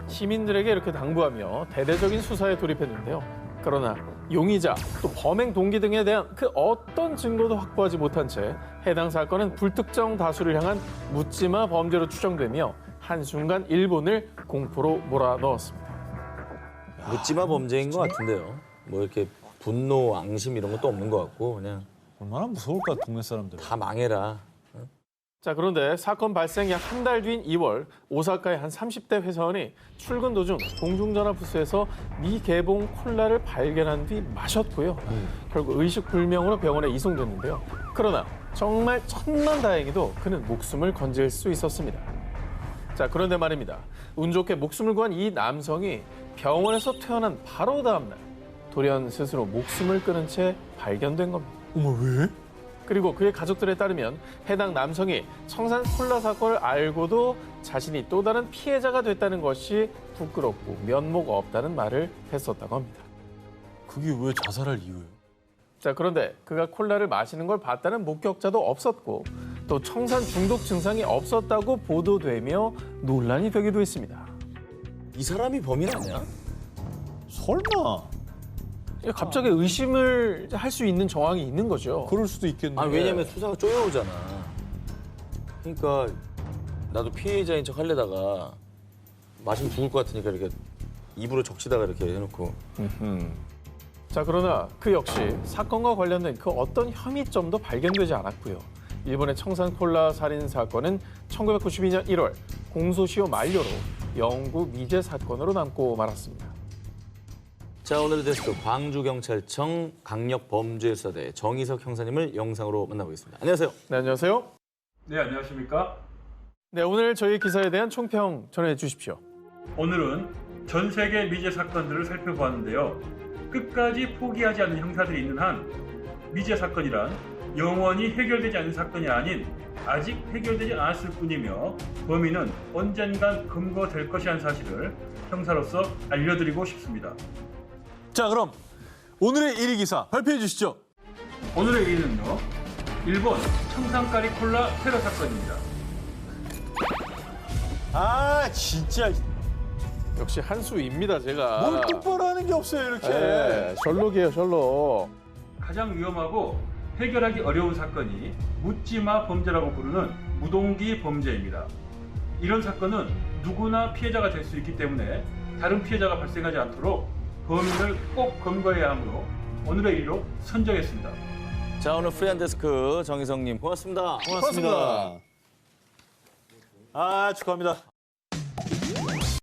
S2: 시민들에게 이렇게 당부하며 대대적인 수사에 돌입했는데요. 그러나 용의자, 또 범행 동기 등에 대한 그 어떤 증거도 확보하지 못한 채 해당 사건은 불특정 다수를 향한 묻지마 범죄로 추정되며 한순간 일본을 공포로 몰아넣었습니다.
S1: 묻지마 범죄인 것 같은데요. 뭐 이렇게 분노, 앙심 이런 것도 없는 것 같고 그냥
S3: 얼마나 무서울까 동네 사람들.
S1: 다 망해라.
S2: 자, 그런데 사건 발생 약 한 달 뒤인 2월 오사카의 한 30대 회사원이 출근 도중 공중전화 부스에서 미개봉 콜라를 발견한 뒤 마셨고요. 결국 의식불명으로 병원에 이송됐는데요. 그러나 정말 천만다행히도 그는 목숨을 건질 수 있었습니다. 자, 그런데 말입니다. 운 좋게 목숨을 구한 이 남성이 병원에서 퇴원한 바로 다음 날 돌연 스스로 목숨을 끊은 채 발견된 겁니다.
S3: 어머 왜?
S2: 그리고 그의 가족들에 따르면 해당 남성이 청산 콜라 사건을 알고도 자신이 또 다른 피해자가 됐다는 것이 부끄럽고 면목 없다는 말을 했었다고 합니다.
S3: 그게 왜 자살할 이유예요?
S2: 자, 그런데 그가 콜라를 마시는 걸 봤다는 목격자도 없었고 또 청산 중독 증상이 없었다고 보도되며 논란이 되기도 했습니다.
S1: 이 사람이 범인 아니야?
S3: 설마.
S2: 갑자기 의심을 할 수 있는 정황이 있는 거죠.
S3: 그럴 수도 있겠네.
S1: 아 왜냐면 수사가 쪼여오잖아. 그러니까 나도 피해자인 척 하려다가 마시면 죽을 것 같으니까 이렇게 입으로 적시다가 이렇게 해놓고.
S2: 자, 그러나 그 역시 사건과 관련된 그 어떤 혐의점도 발견되지 않았고요. 일본의 청산 콜라 살인 사건은 1992년 1월 공소시효 만료로 영구 미제 사건으로 남고 말았습니다.
S1: 자, 오늘의 데스크 광주경찰청 강력범죄수사대 정희석 형사님을 영상으로 만나보겠습니다. 안녕하세요.
S2: 네, 안녕하세요.
S5: 네, 안녕하십니까?
S2: 네, 오늘 저희 기사에 대한 총평 전해 주십시오.
S5: 오늘은 전 세계 미제 사건들을 살펴보았는데요. 끝까지 포기하지 않는 형사들이 있는 한 미제 사건이란 영원히 해결되지 않은 사건이 아닌 아직 해결되지 않았을 뿐이며 범인은 언젠간 검거될 것이라는 사실을 형사로서 알려드리고 싶습니다.
S3: 자 그럼 오늘의 1위 기사 발표해 주시죠.
S5: 오늘의 1위는요. 일본 청산가리 콜라 테러 사건입니다.
S3: 아 진짜
S2: 역시 한수입니다, 제가.
S3: 뭘 똑바로 하는 게 없어요 이렇게.
S2: 네, 셜록이에요, 셜록.
S5: 가장 위험하고 해결하기 어려운 사건이 묻지마 범죄라고 부르는 무동기 범죄입니다. 이런 사건은 누구나 피해자가 될 수 있기 때문에 다른 피해자가 발생하지 않도록 범인을 꼭 검거해야 하므로 오늘의 1위로 선정했습니다.
S1: 자, 오늘 프리한 데스크 정희석님 고맙습니다.
S3: 고맙습니다. 아 축하합니다.